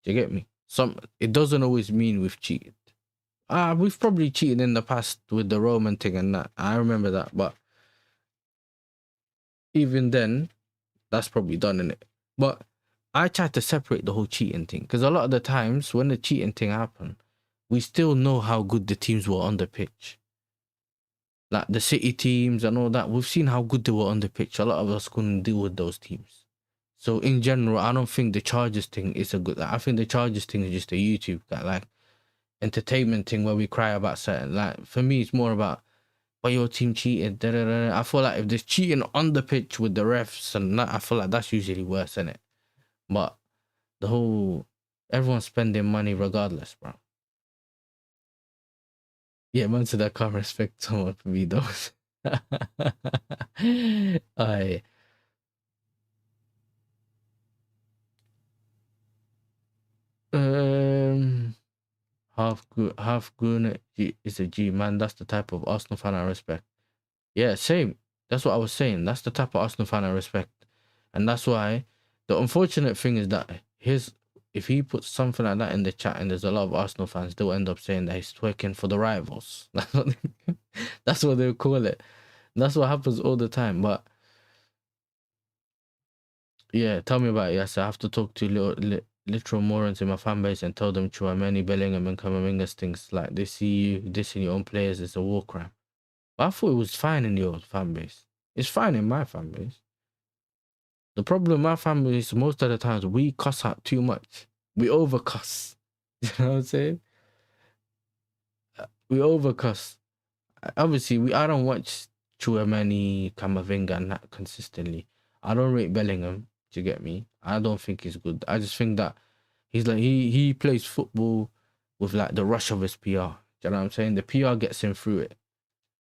Do you get me? It doesn't always mean we've cheated. We've probably cheated in the past with the Roman thing and that. I remember that, but even then, that's probably done, innit? But I try to separate the whole cheating thing, because a lot of the times when the cheating thing happens, we still know how good the teams were on the pitch. Like the City teams and all that, we've seen how good they were on the pitch. A lot of us couldn't deal with those teams. So in general, I don't think the charges thing is a good. I think the charges thing is just a YouTube like entertainment thing where we cry about certain. Like for me, it's more about why your team cheated. Da, da, da, da. I feel like if there's cheating on the pitch with the refs and that, I feel like that's usually worse, isn't it? But the whole everyone's spending money regardless, bro. Yeah, man said I can't respect someone for me though. I half goon is a G, man. That's the type of Arsenal fan I respect. Yeah, same. That's what I was saying. That's the type of Arsenal fan I respect. And that's why the unfortunate thing is that if he puts something like that in the chat and there's a lot of Arsenal fans, they'll end up saying that he's working for the rivals. That's what they'll call it. That's what happens all the time. But yeah, tell me about it. Yes, I have to talk to literal morons in my fan base and tell them Chouameni, Bellingham and Camavinga's things like they see you dissing your own players is a war crime. But I thought it was fine in your fan base. It's fine in my fan base. The problem in my fan base, most of the times, we cuss out too much. We over cuss. You know what I'm saying? We over cuss. Obviously, I don't watch Chouameni, Camavinga and that consistently. I don't rate Bellingham, do you get me? I don't think he's good. I just think that he's like, he plays football with like the rush of his PR. Do you know what I'm saying? The PR gets him through it.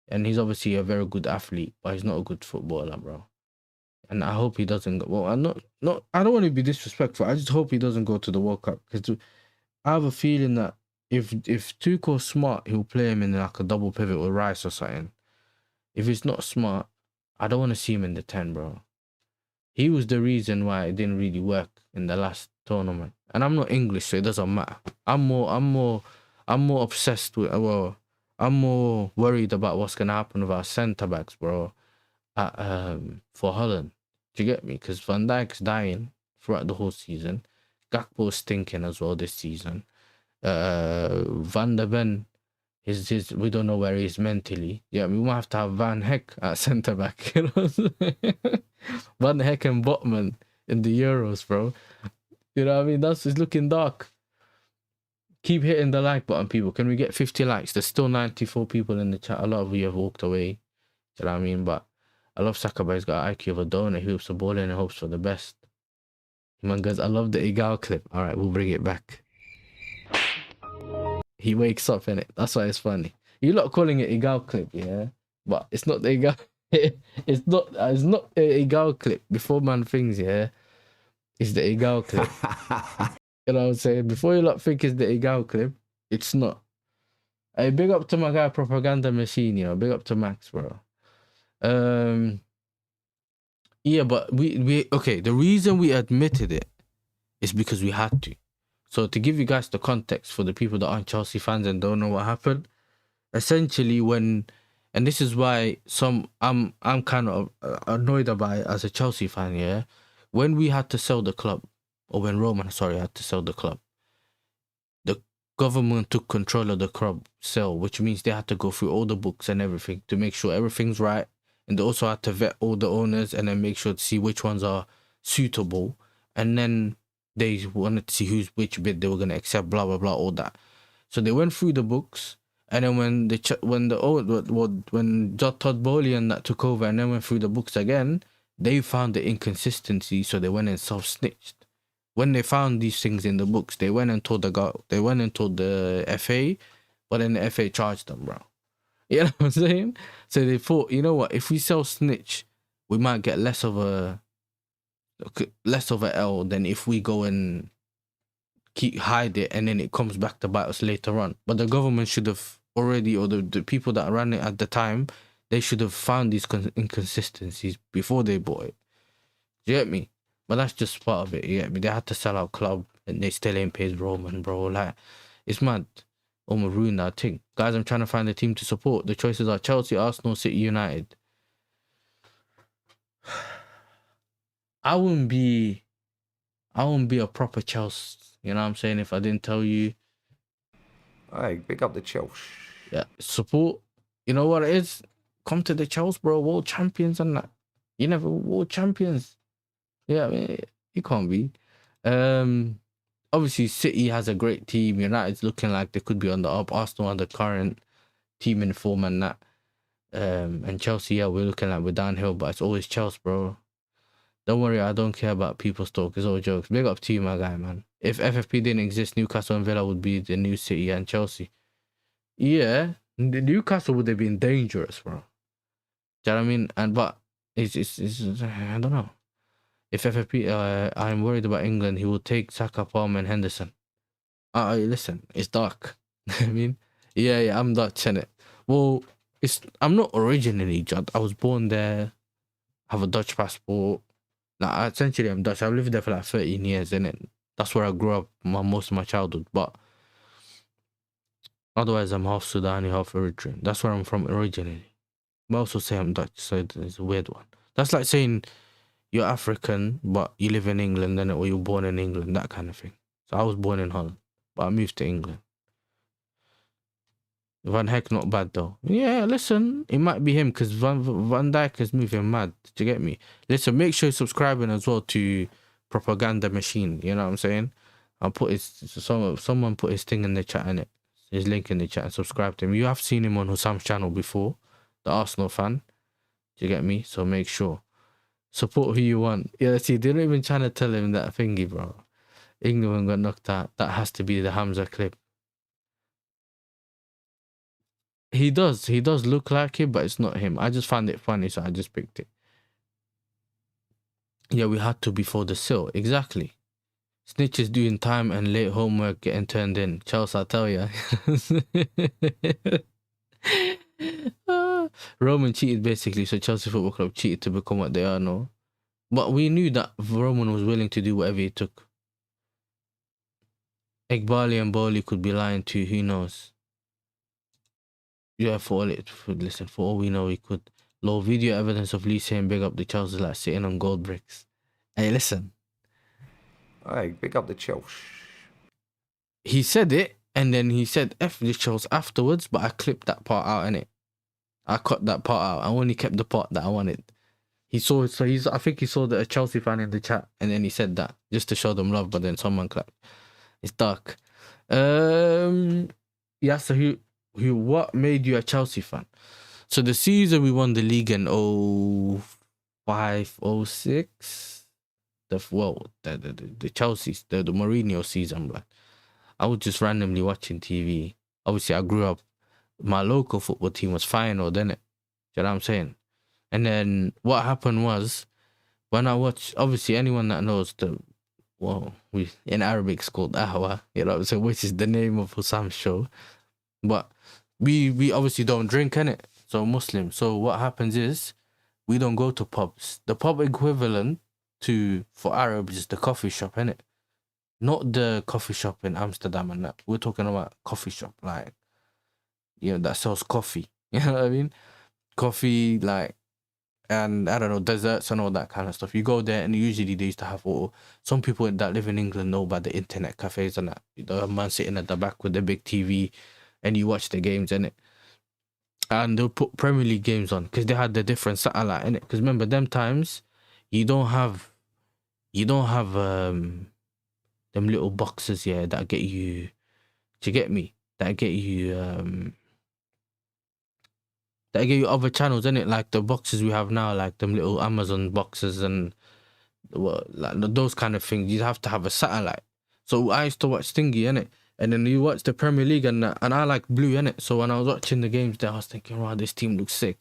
And he's obviously a very good athlete, but he's not a good footballer, bro. And I hope he doesn't go. Well, I don't want to be disrespectful. I just hope he doesn't go to the World Cup, because I have a feeling that if Tuchel's smart, he'll play him in like a double pivot with Rice or something. If he's not smart, I don't want to see him in the 10, bro. He was the reason why it didn't really work in the last tournament. And I'm not English, so it doesn't matter. I'm more obsessed with. Well, I'm more worried about what's gonna happen with our centre backs, bro. For Holland, do you get me? Because Van Dijk's dying throughout the whole season. Gakpo's stinking as well this season. Van der Ven, we don't know where he is mentally. Yeah, we might have to have Van Heck at centre back. You know, Van Heck and Botman in the Euros, bro. You know what I mean? It's looking dark. Keep hitting the like button, people. Can we get 50 likes? There's still 94 people in the chat. A lot of you have walked away. You know what I mean? But I love Saka, but he's got IQ of a donor. He hoops the ball in and hopes for the best. Man, guys, I love the Igal clip. All right, we'll bring it back. He wakes up in it. That's why it's funny. You lot calling it Igal clip, yeah? But it's not the Igal. It's not the Igal clip. Before man things, yeah? It's the Igal clip. You know what I'm saying? Before you lot think it's the Igal clip, it's not. Hey, big up to my guy, Propaganda Machine, you know? Big up to Max, bro. Yeah, but we okay, the reason we admitted it is because we had to. So to give you guys the context for the people that aren't Chelsea fans and don't know what happened, essentially and this is why I'm kind of annoyed about it as a Chelsea fan, yeah. When we had to sell the club, or when Roman had to sell the club, the government took control of the club sale, which means they had to go through all the books and everything to make sure everything's right. And they also had to vet all the owners and then make sure to see which ones are suitable. And then they wanted to see which bid they were going to accept, blah, blah, blah, all that. So they went through the books. And then when Todd Bowley and that took over and then went through the books again, they found the inconsistency. So they went and self-snitched. When they found these things in the books, they went and told the FA, but then the FA charged them, bro. You know what I'm saying? So they thought, you know what? If we sell snitch, we might get less of a L than if we go and hide it and then it comes back to bite us later on. But the government should have already, or the people that ran it at the time, they should have found these inconsistencies before they bought it. Do you get me? But that's just part of it. You get me? They had to sell our club and they still ain't paid Roman, bro. Like, it's mad. Almost ruined our thing. Guys, I'm trying to find a team to support. The choices are Chelsea, Arsenal, City, United. I wouldn't be a proper Chelsea, you know what I'm saying, if I didn't tell you Hey, big up the Chelsea. Yeah, support. You know what it is? Come to the Chelsea, bro. World champions and that. You never world champions. Yeah, I mean, you can't be. Obviously, City has a great team. United's looking like they could be on the up. Arsenal are the current team in form and that. And Chelsea, yeah, we're looking like we're downhill, but it's always Chelsea, bro. Don't worry, I don't care about people's talk. It's all jokes. Big up to you, my guy, man. If FFP didn't exist, Newcastle and Villa would be the new City and Chelsea. Yeah, Newcastle would have been dangerous, bro. Do you know what I mean? But it's I don't know. If FFP, I'm worried about England. He will take Saka, Palmer, and Henderson. Listen, it's dark. I mean, yeah, I'm Dutch, innit? Well, I'm not originally Dutch. I was born there. Have a Dutch passport. Like, essentially, I'm Dutch. I've lived there for like 13 years, innit? That's where I grew up most of my childhood. But otherwise, I'm half Sudani, half Eritrean. That's where I'm from originally. But I also say I'm Dutch, so it's a weird one. That's like saying you're African, but you live in England, innit? Or you're born in England, that kind of thing. So I was born in Holland, but I moved to England. Van Heck not bad though. Yeah, listen, it might be him because Van Dijk is moving mad. Do you get me? Listen, make sure you're subscribing as well to Propaganda Machine. You know what I'm saying? I'll put someone put his thing in the chat, in it, his link in the chat, and subscribe to him. You have seen him on Husam's channel before, the Arsenal fan. Do you get me? So make sure support who you want. Yeah, see, they're not even trying to tell him that thingy, bro. England got knocked out. That has to be the Hamza clip. He does look like it, but it's not him. I just found it funny, so I just picked it. Yeah, we had to before the sale. Exactly. Snitches doing time and late homework getting turned in. Chelsea, I tell ya. Roman cheated basically, so Chelsea Football Club cheated to become what they are now. But we knew that Roman was willing to do whatever it took. Iqbali and Bowley could be lying too, who knows? Yeah, for all we know, we could. Low video evidence of Lee saying big up the Chelsea like sitting on gold bricks. Hey, listen. Hey, big up the Chelsea. He said it, and then he said F the Chelsea afterwards, but I clipped that part out, innit? I cut that part out. I only kept the part that I wanted. I think he saw a Chelsea fan in the chat, and then he said that just to show them love, but then someone clapped. It's dark. Yeah, so what made you a Chelsea fan? So the season we won the league in 05-06, the Chelsea, the Mourinho season, blood. I was just randomly watching TV. Obviously, I grew up. My local football team was Feyenoord, didn't it? Do you know what I'm saying? And then what happened was, when I watched, obviously anyone that knows in Arabic it's called Ahwa, you know, so which is the name of Husam's show. But we obviously don't drink, innit? So Muslim. So what happens is we don't go to pubs. The pub equivalent for Arabs is the coffee shop, innit? Not the coffee shop in Amsterdam and that. We're talking about coffee shop, like, you know, that sells coffee. You know what I mean? Coffee, like, and I don't know, desserts and all that kind of stuff. You go there and usually they used to have some people that live in England know about the internet cafes and that. The man sitting at the back with the big TV and you watch the games, innit? And they'll put Premier League games on because they had the different satellite, innit? Because remember, them times, you don't have them little boxes, yeah, that get you, do you get me? That get you other channels, innit? Like the boxes we have now, like them little Amazon boxes and like those kind of things. You have to have a satellite. So I used to watch Stingy, innit? And then you watch the Premier League and I like blue, innit? So when I was watching the games there, I was thinking, wow, this team looks sick.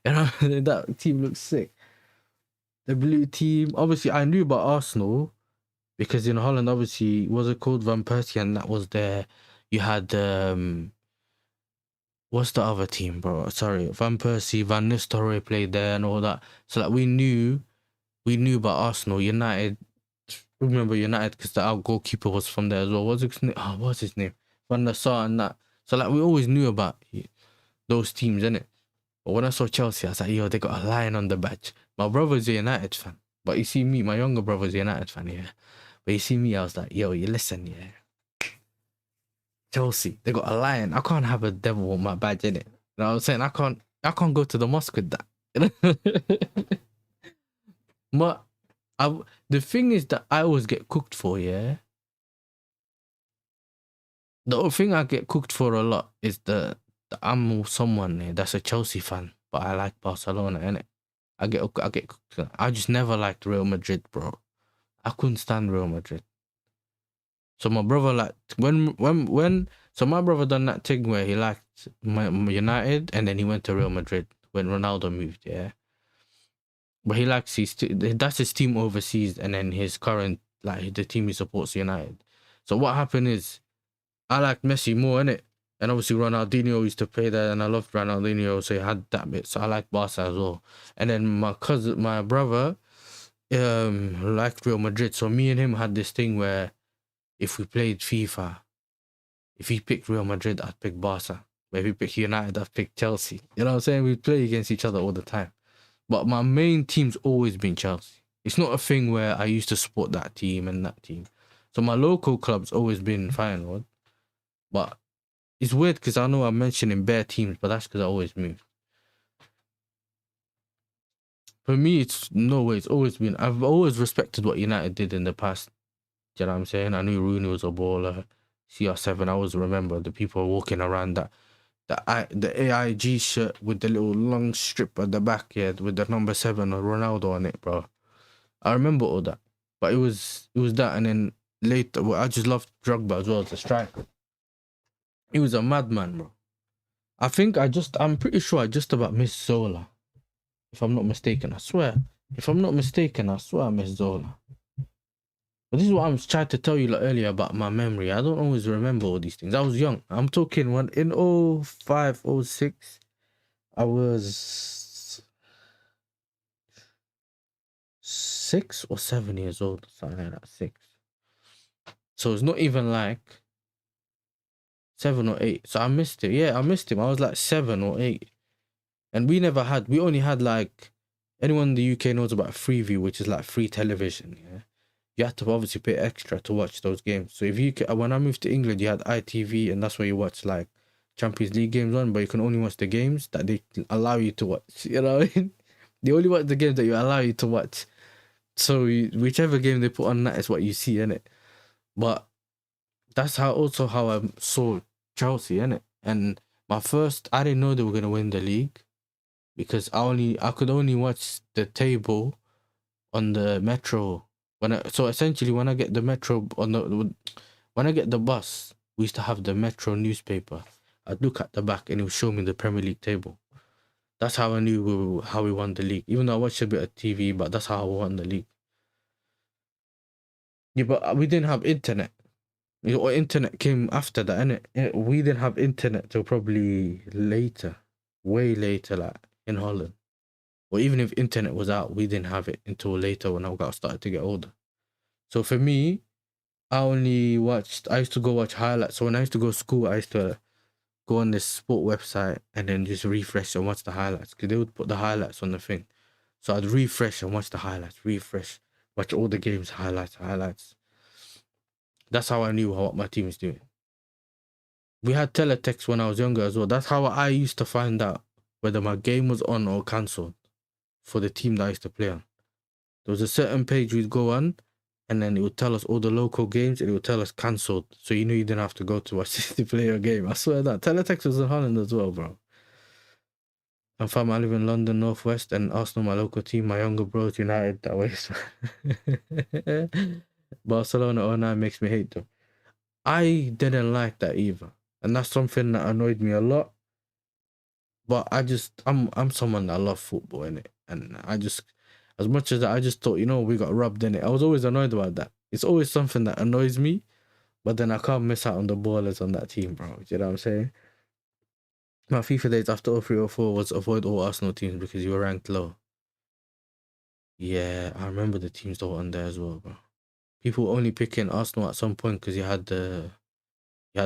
You know, that team looks sick. The blue team. Obviously, I knew about Arsenal because in Holland, obviously, was it called Van Persie? And that was there. You had what's the other team, bro? Sorry, Van Persie, Van Nistelrooy played there and all that. So like we knew about Arsenal. United, remember United because our goalkeeper was from there as well. What's his name? Van der Sar and that. So like we always knew about those teams, innit? But when I saw Chelsea, I was like, yo, they got a lion on the badge. My brother's a United fan. But you see me, my younger brother's a United fan, yeah. But you see me, I was like, yo, you listen, yeah. Chelsea, they got a lion. I can't have a devil on my badge, innit? You know what I'm saying? I can't go to the mosque with that. You know? But the thing is that I always get cooked for, yeah. The thing I get cooked for a lot is the I'm someone that's a Chelsea fan, but I like Barcelona, innit? I get cooked. I just never liked Real Madrid, bro. I couldn't stand Real Madrid. So my brother liked so my brother done that thing where he liked United and then he went to Real Madrid when Ronaldo moved, yeah. But he likes that's his team overseas, and then his current, like, the team he supports, United. So what happened is I liked Messi more, innit? And obviously Ronaldinho used to play there, and I loved Ronaldinho, so he had that bit. So I liked Barca as well. And then my brother liked Real Madrid. So me and him had this thing where if we played FIFA, if he picked Real Madrid, I'd pick Barca. But if he picked United, I'd pick Chelsea. You know what I'm saying? We play against each other all the time. But my main team's always been Chelsea. It's not a thing where I used to support that team and that team. So my local club's always been Feyenoord. But it's weird because I know I'm mentioning bare teams, but that's because I always moved. For me, it's always been, I've always respected what United did in the past. Do you know what I'm saying? I knew Rooney was a baller. CR7, I always remember the people walking around the AIG shirt with the little long strip at the back, yeah, with the number 7 or Ronaldo on it, bro. I remember all that. But it was that, and then later, well, I just loved Drogba as well as a striker. He was a madman, bro. I'm pretty sure I just about missed Zola. If I'm not mistaken, I swear. If I'm not mistaken, I swear I missed Zola. But this is what I'm trying to tell you earlier about my memory. I don't always remember all these things. I was young. I'm talking when in 05, 06, I was 6 or 7 years old, something like that, 6. So it's not even like 7 or 8. So I missed it. Yeah, I missed him. I was like 7 or 8. And we only had like, anyone in the UK knows about Freeview, which is like free television, yeah. You had to obviously pay extra to watch those games. So when I moved to England, you had ITV, and that's where you watch like Champions League games on, but you can only watch the games that they allow you to watch. You know what I mean? They only watch the games that you allow you to watch. So whichever game they put on, that is what you see, innit? But that's how I saw Chelsea, innit? And I didn't know they were gonna win the league because I could only watch the table on the metro. So essentially, when I get the metro when I get the bus, we used to have the metro newspaper. I'd look at the back and it would show me the Premier League table. That's how I knew how we won the league. Even though I watched a bit of TV, but that's how we won the league. Yeah, but we didn't have internet. Internet came after that, innit? We didn't have internet till probably later, way later, like in Holland. Or even if internet was out, we didn't have it until later when I started to get older. So for me, I used to go watch highlights. So when I used to go to school, I used to go on this sport website and then just refresh and watch the highlights, because they would put the highlights on the thing. So I'd refresh and watch the highlights, watch all the games, highlights. That's how I knew what my team was doing. We had teletext when I was younger as well. That's how I used to find out whether my game was on or cancelled for the team that I used to play on. There was a certain page we'd go on, and then it would tell us all the local games, and it would tell us cancelled. So you knew you didn't have to go to watch to play your game. I swear that. Teletext was in Holland as well, bro. I'm from, I live in London, Northwest, and Arsenal, my local team. My younger bro's United, that way. Barcelona 09 makes me hate them. I didn't like that either. And that's something that annoyed me a lot. But I'm someone that love football, innit? And as much as that, I just thought, we got robbed, innit? I was always annoyed about that. It's always something that annoys me, but then I can't miss out on the ballers on that team, bro. Do you know what I'm saying? My FIFA days after 03, 04 was avoid all Arsenal teams because you were ranked low. Yeah, I remember the teams that were on there as well, bro. People were only picking Arsenal at some point because you had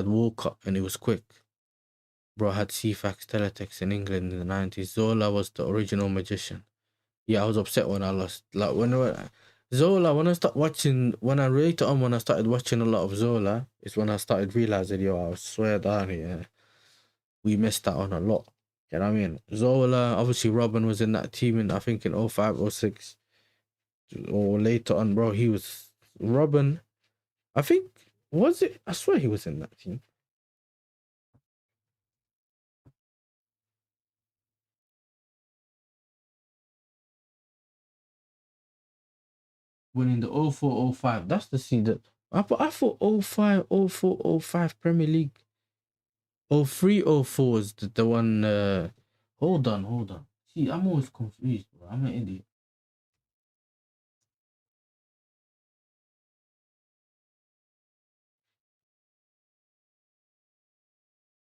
Walcott and it was quick. Bro, I had CFAX teletext in England in the 90s. Zola was the original magician. Yeah, I was upset when I lost. Like, Zola, when I start watching, when I started watching a lot of Zola, is when I started realizing, yo, I swear down here, we missed out on a lot. You know what I mean? Zola, obviously Robin was in that team in, I think in 05, 06, or later on, bro. He was, Robin, I think, was it? I swear he was in that team. Winning the 04, 05, that's the season. I thought 05, 04, 05 Premier League. 03, 04 is the one. Hold on. See, I'm always confused, bro. I'm an idiot.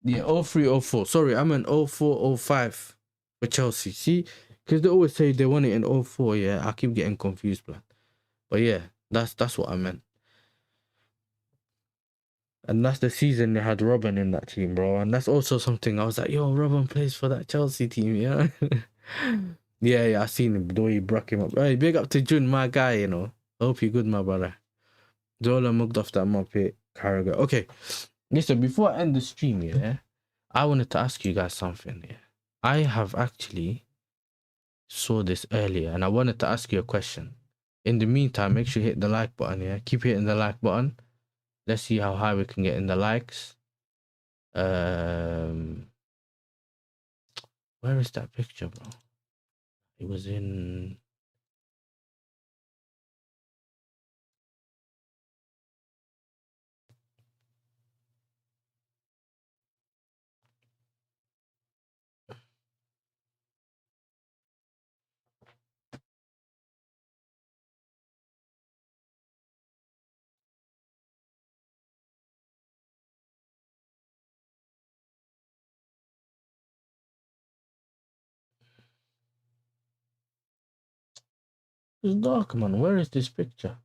Yeah, 03, 04. Sorry, I'm in 04, 05 for Chelsea. See, because they always say they won it in 04. Yeah, I keep getting confused, blood. But yeah, that's what I meant. And that's the season they had Robin in that team, bro. And that's also something I was like, yo, Robin plays for that Chelsea team, yeah. yeah, I seen him, the way he broke him up. Hey, big up to Jun, my guy, you know. Hope you're good, my brother. Zola mugged off that Muppet Carragher. Okay, listen, before I end the stream, yeah, I wanted to ask you guys something, yeah. I have actually saw this earlier, and I wanted to ask you a question. In the meantime, make sure you hit the like button, yeah. Keep hitting the like button. Let's see how high we can get in the likes. Where is that picture, bro? It was in... It's dark, man. Where is this picture?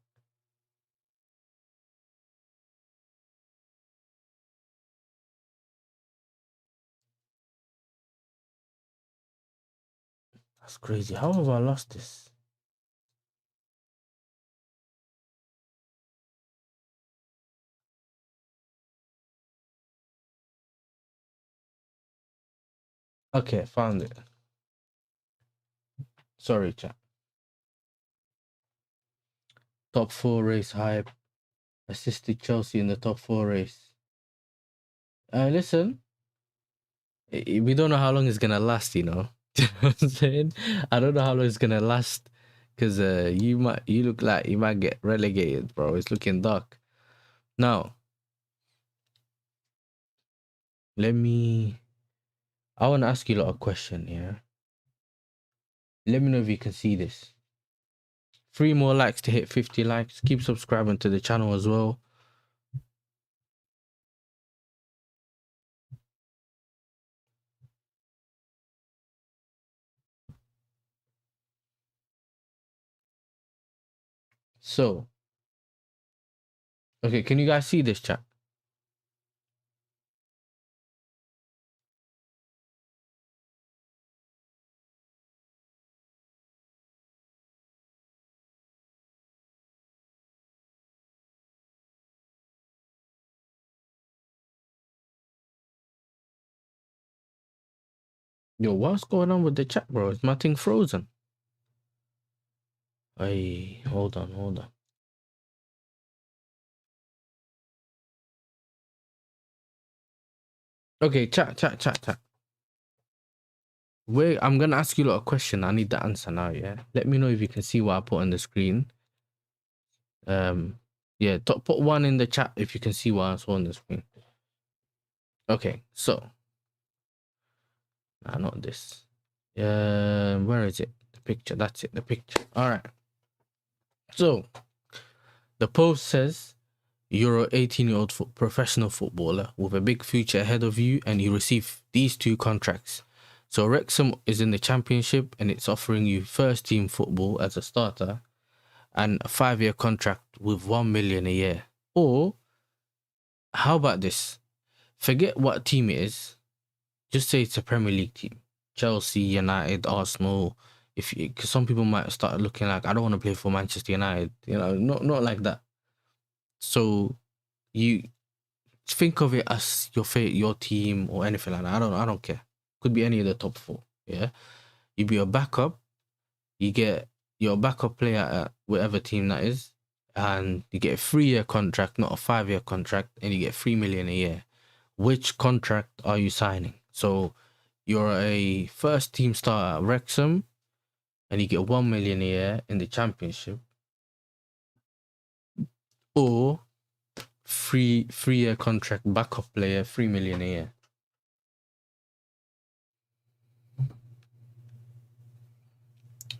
That's crazy. How have I lost this? Okay, found it. Sorry, chat. Top 4 race hype. Assisted Chelsea in the top 4 race. Listen. We don't know how long it's gonna last, you know. You know what I'm saying? I don't know how long it's gonna last. Because you look like you might get relegated, bro. It's looking dark. Now, I want to ask you a lot of questions here. Let me know if you can see this. 3 more likes to hit 50 likes. Keep subscribing to the channel as well. So, okay, can you guys see this, chat? Yo, what's going on with the chat, bro? Is my thing frozen? Hey, hold on. Okay, chat. Wait, I'm gonna ask you a lot of questions. I need the answer now, yeah? Let me know if you can see what I put on the screen. Yeah, put 1 in the chat if you can see what I saw on the screen. Okay, so. Nah, not this. Where is it? The picture, that's it, the picture. Alright. So, the post says, you're an 18-year-old professional footballer with a big future ahead of you, and you receive these 2 contracts. So Wrexham is in the Championship, and it's offering you first team football as a starter and a 5-year contract with 1 million a year. Or, how about this? Forget what team it is. Just say it's a Premier League team. Chelsea, United, Arsenal, because some people might start looking like, I don't want to play for Manchester United, you know, not like that. So you think of it as your team or anything like that. I don't care. Could be any of the top 4. Yeah, you be a backup. You get your backup player at whatever team that is, and you get a 3-year contract, not a 5-year contract, and you get 3 million a year. Which contract are you signing? So you're a first team starter at Wrexham, and you get 1 million a year in the Championship, or 3-year contract backup player, 3 million a year.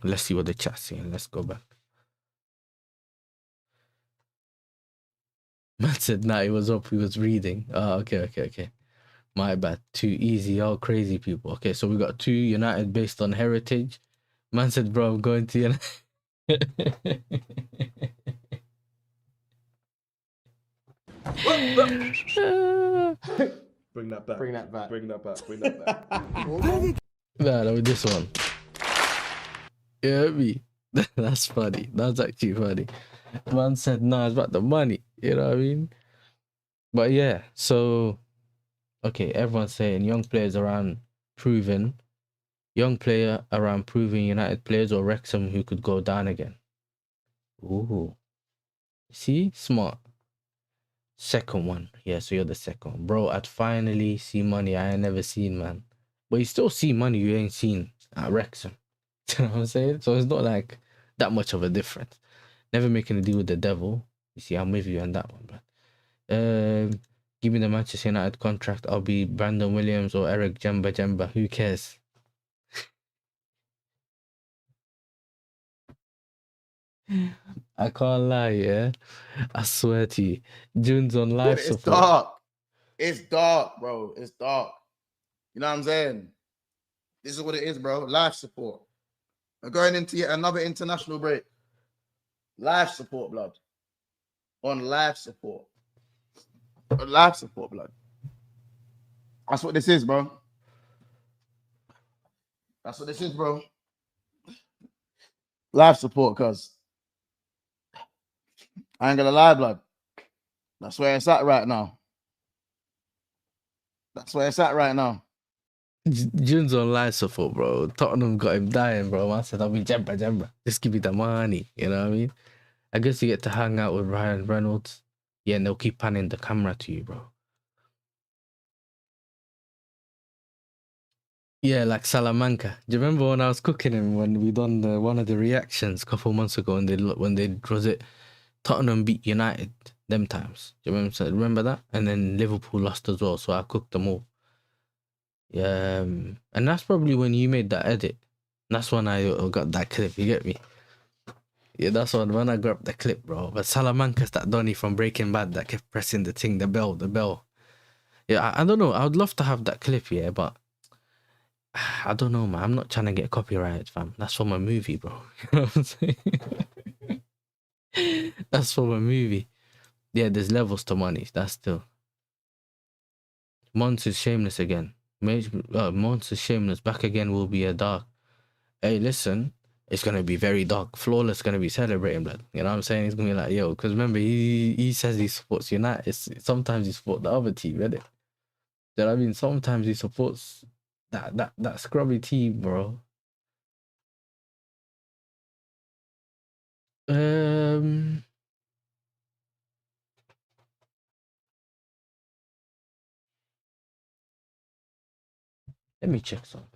Let's see what the chat's saying. Let's go back. Man said, nah, he was up. He was reading. Oh, okay. My bad. Too easy. All crazy people. Okay, so we got 2 United based on heritage. Man said, bro, I'm going to United. Bring that back. Bring that back. Bring that back. Bring that back. Nah, that was this one. You heard me? That's funny. That's actually funny. Man said, nah, it's about the money. You know what I mean? But yeah, so, okay, everyone's saying young players around proven. Young player around proven United players or Wrexham who could go down again. Ooh. See? Smart. Second one. Yeah, so you're the second one. Bro, I'd finally see money I ain't never seen, man. But you still see money you ain't seen at Wrexham. You know what I'm saying? So it's not like that much of a difference. Never making a deal with the devil. You see, I'm with you on that one, bro. Give me the Manchester United contract. I'll be Brandon Williams or Eric Jemba. Who cares? I can't lie, yeah. I swear to you. June's on live It's support. dark. It's dark, bro. It's dark. You know what I'm saying? This is what it is, bro. Life support. We're going into yet another international break. Life support, blood. On life support. On life support, blood. That's what this is, bro. That's what this is, bro. Life support, cuz. I ain't gonna lie, blood. That's where it's at right now. That's where it's at right now. June's on live support, bro. Tottenham got him dying, bro. I said, I'll be Jemba. Just give me the money. You know what I mean? I guess you get to hang out with Ryan Reynolds. Yeah, and they'll keep panning the camera to you, bro. Yeah, like Salamanca. Do you remember when I was cooking him when we done one of the reactions a couple months ago when they was it Tottenham beat United them times? Do you remember that? And then Liverpool lost as well, so I cooked them all. Yeah, and that's probably when you made that edit. That's when I got that clip. You get me? Yeah, that's when I grabbed the clip, bro. But Salamanca's that Donny from Breaking Bad that kept pressing the thing, the bell. Yeah, I don't know. I would love to have that clip, yeah, but I don't know, man. I'm not trying to get copyrighted, fam. That's for my movie, bro. You know what I'm saying? That's for my movie. Yeah, there's levels to money. That's still. Mons is shameless again. Mons is shameless. Back again will be a dark. Hey, listen. It's going to be very dark. Flawless going to be celebrating, blood. You know what I'm saying? It's going to be like, yo, because remember, he says he supports United. Sometimes he supports the other team, innit? You know what I mean? Sometimes he supports that scrubby team, bro. Let me check something.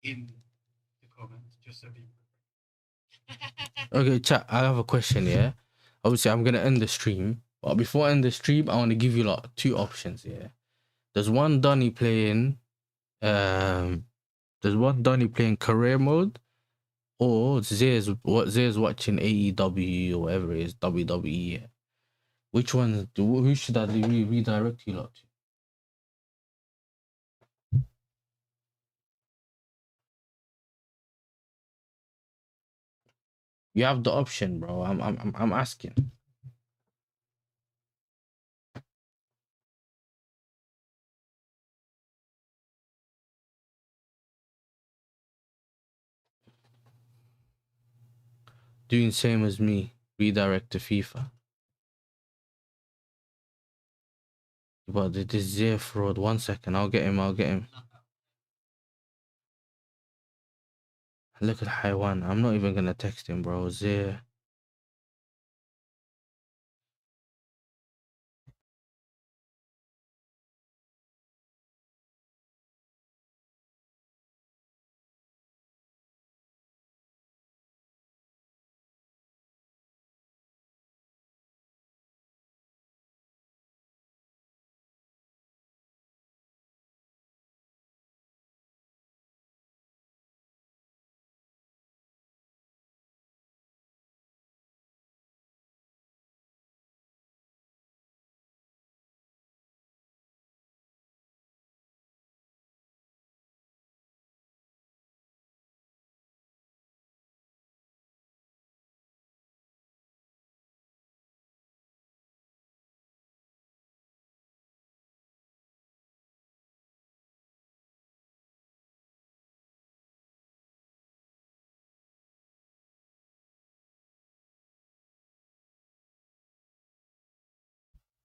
In the comments, just so people. Okay, chat. I have a question. Yeah, obviously I'm gonna end the stream, but before I end the stream, I want to give you like 2 options. Yeah, there's one Donny playing There's one Donny playing career mode, or Zay's watching AEW or whatever it is, WWE. Which one? Who should I redirect you lot to? You have the option, bro. I'm asking. Doing same as me. Redirect to FIFA. But this Zay fraud. 1 second. I'll get him. Look at Haiwan. I'm not even gonna text him, bro. Zay.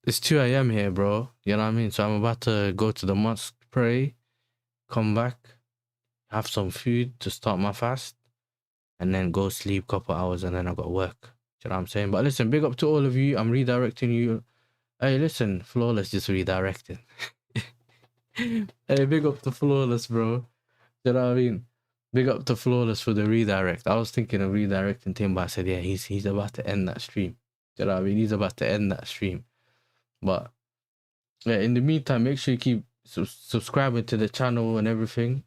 It's 2 a.m. here, bro. You know what I mean? So I'm about to go to the mosque, pray, come back, have some food to start my fast, and then go sleep a couple hours, and then I got work. You know what I'm saying? But listen, big up to all of you. I'm redirecting you. Hey, listen, Flawless just redirecting. Hey, big up to Flawless, bro. You know what I mean? Big up to Flawless for the redirect. I was thinking of redirecting Tim, but I said, yeah, he's about to end that stream. You know what I mean? He's about to end that stream. But yeah, in the meantime, make sure you keep subscribing to the channel and everything.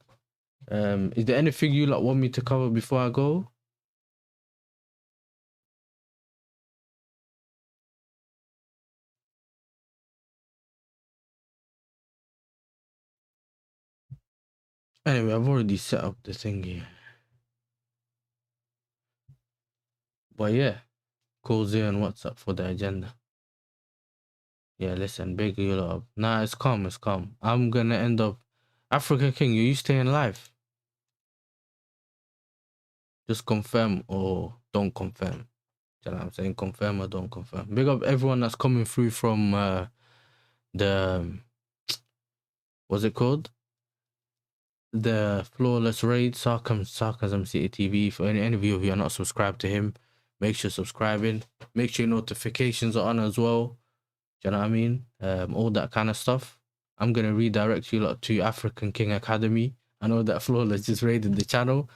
Is there anything you like want me to cover before I go? Anyway, I've already set up the thing here. But yeah, call Zay on WhatsApp for the agenda. Yeah, listen, big you lot up. Nah, it's calm, it's calm. I'm gonna end up Africa King, are you staying live? Just confirm or don't confirm. You know what I'm saying? Confirm or don't confirm. Big up everyone that's coming through from the what's it called? The Flawless Raid, Sarcasm City TV. For any of you who are not subscribed to him, make sure subscribing. Make sure notifications are on as well. Do you know what I mean? All that kind of stuff. I'm gonna redirect you lot to African King Academy. I know that Flawless just raided the channel.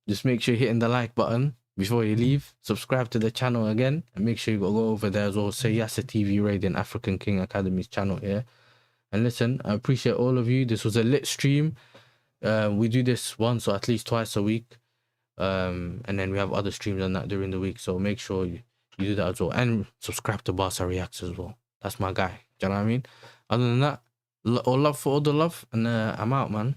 Just make sure you're hitting the like button before you leave. Subscribe to the channel again, and make sure you go over there as well. Say YASSERTV raiding African King Academy's channel here. And listen, I appreciate all of you. This was a lit stream. We do this once or at least twice a week. And then we have other streams on that during the week. So make sure you do that as well. And subscribe to Barca Reacts as well. That's my guy. Do you know what I mean? Other than that, all love for all the love. And I'm out, man.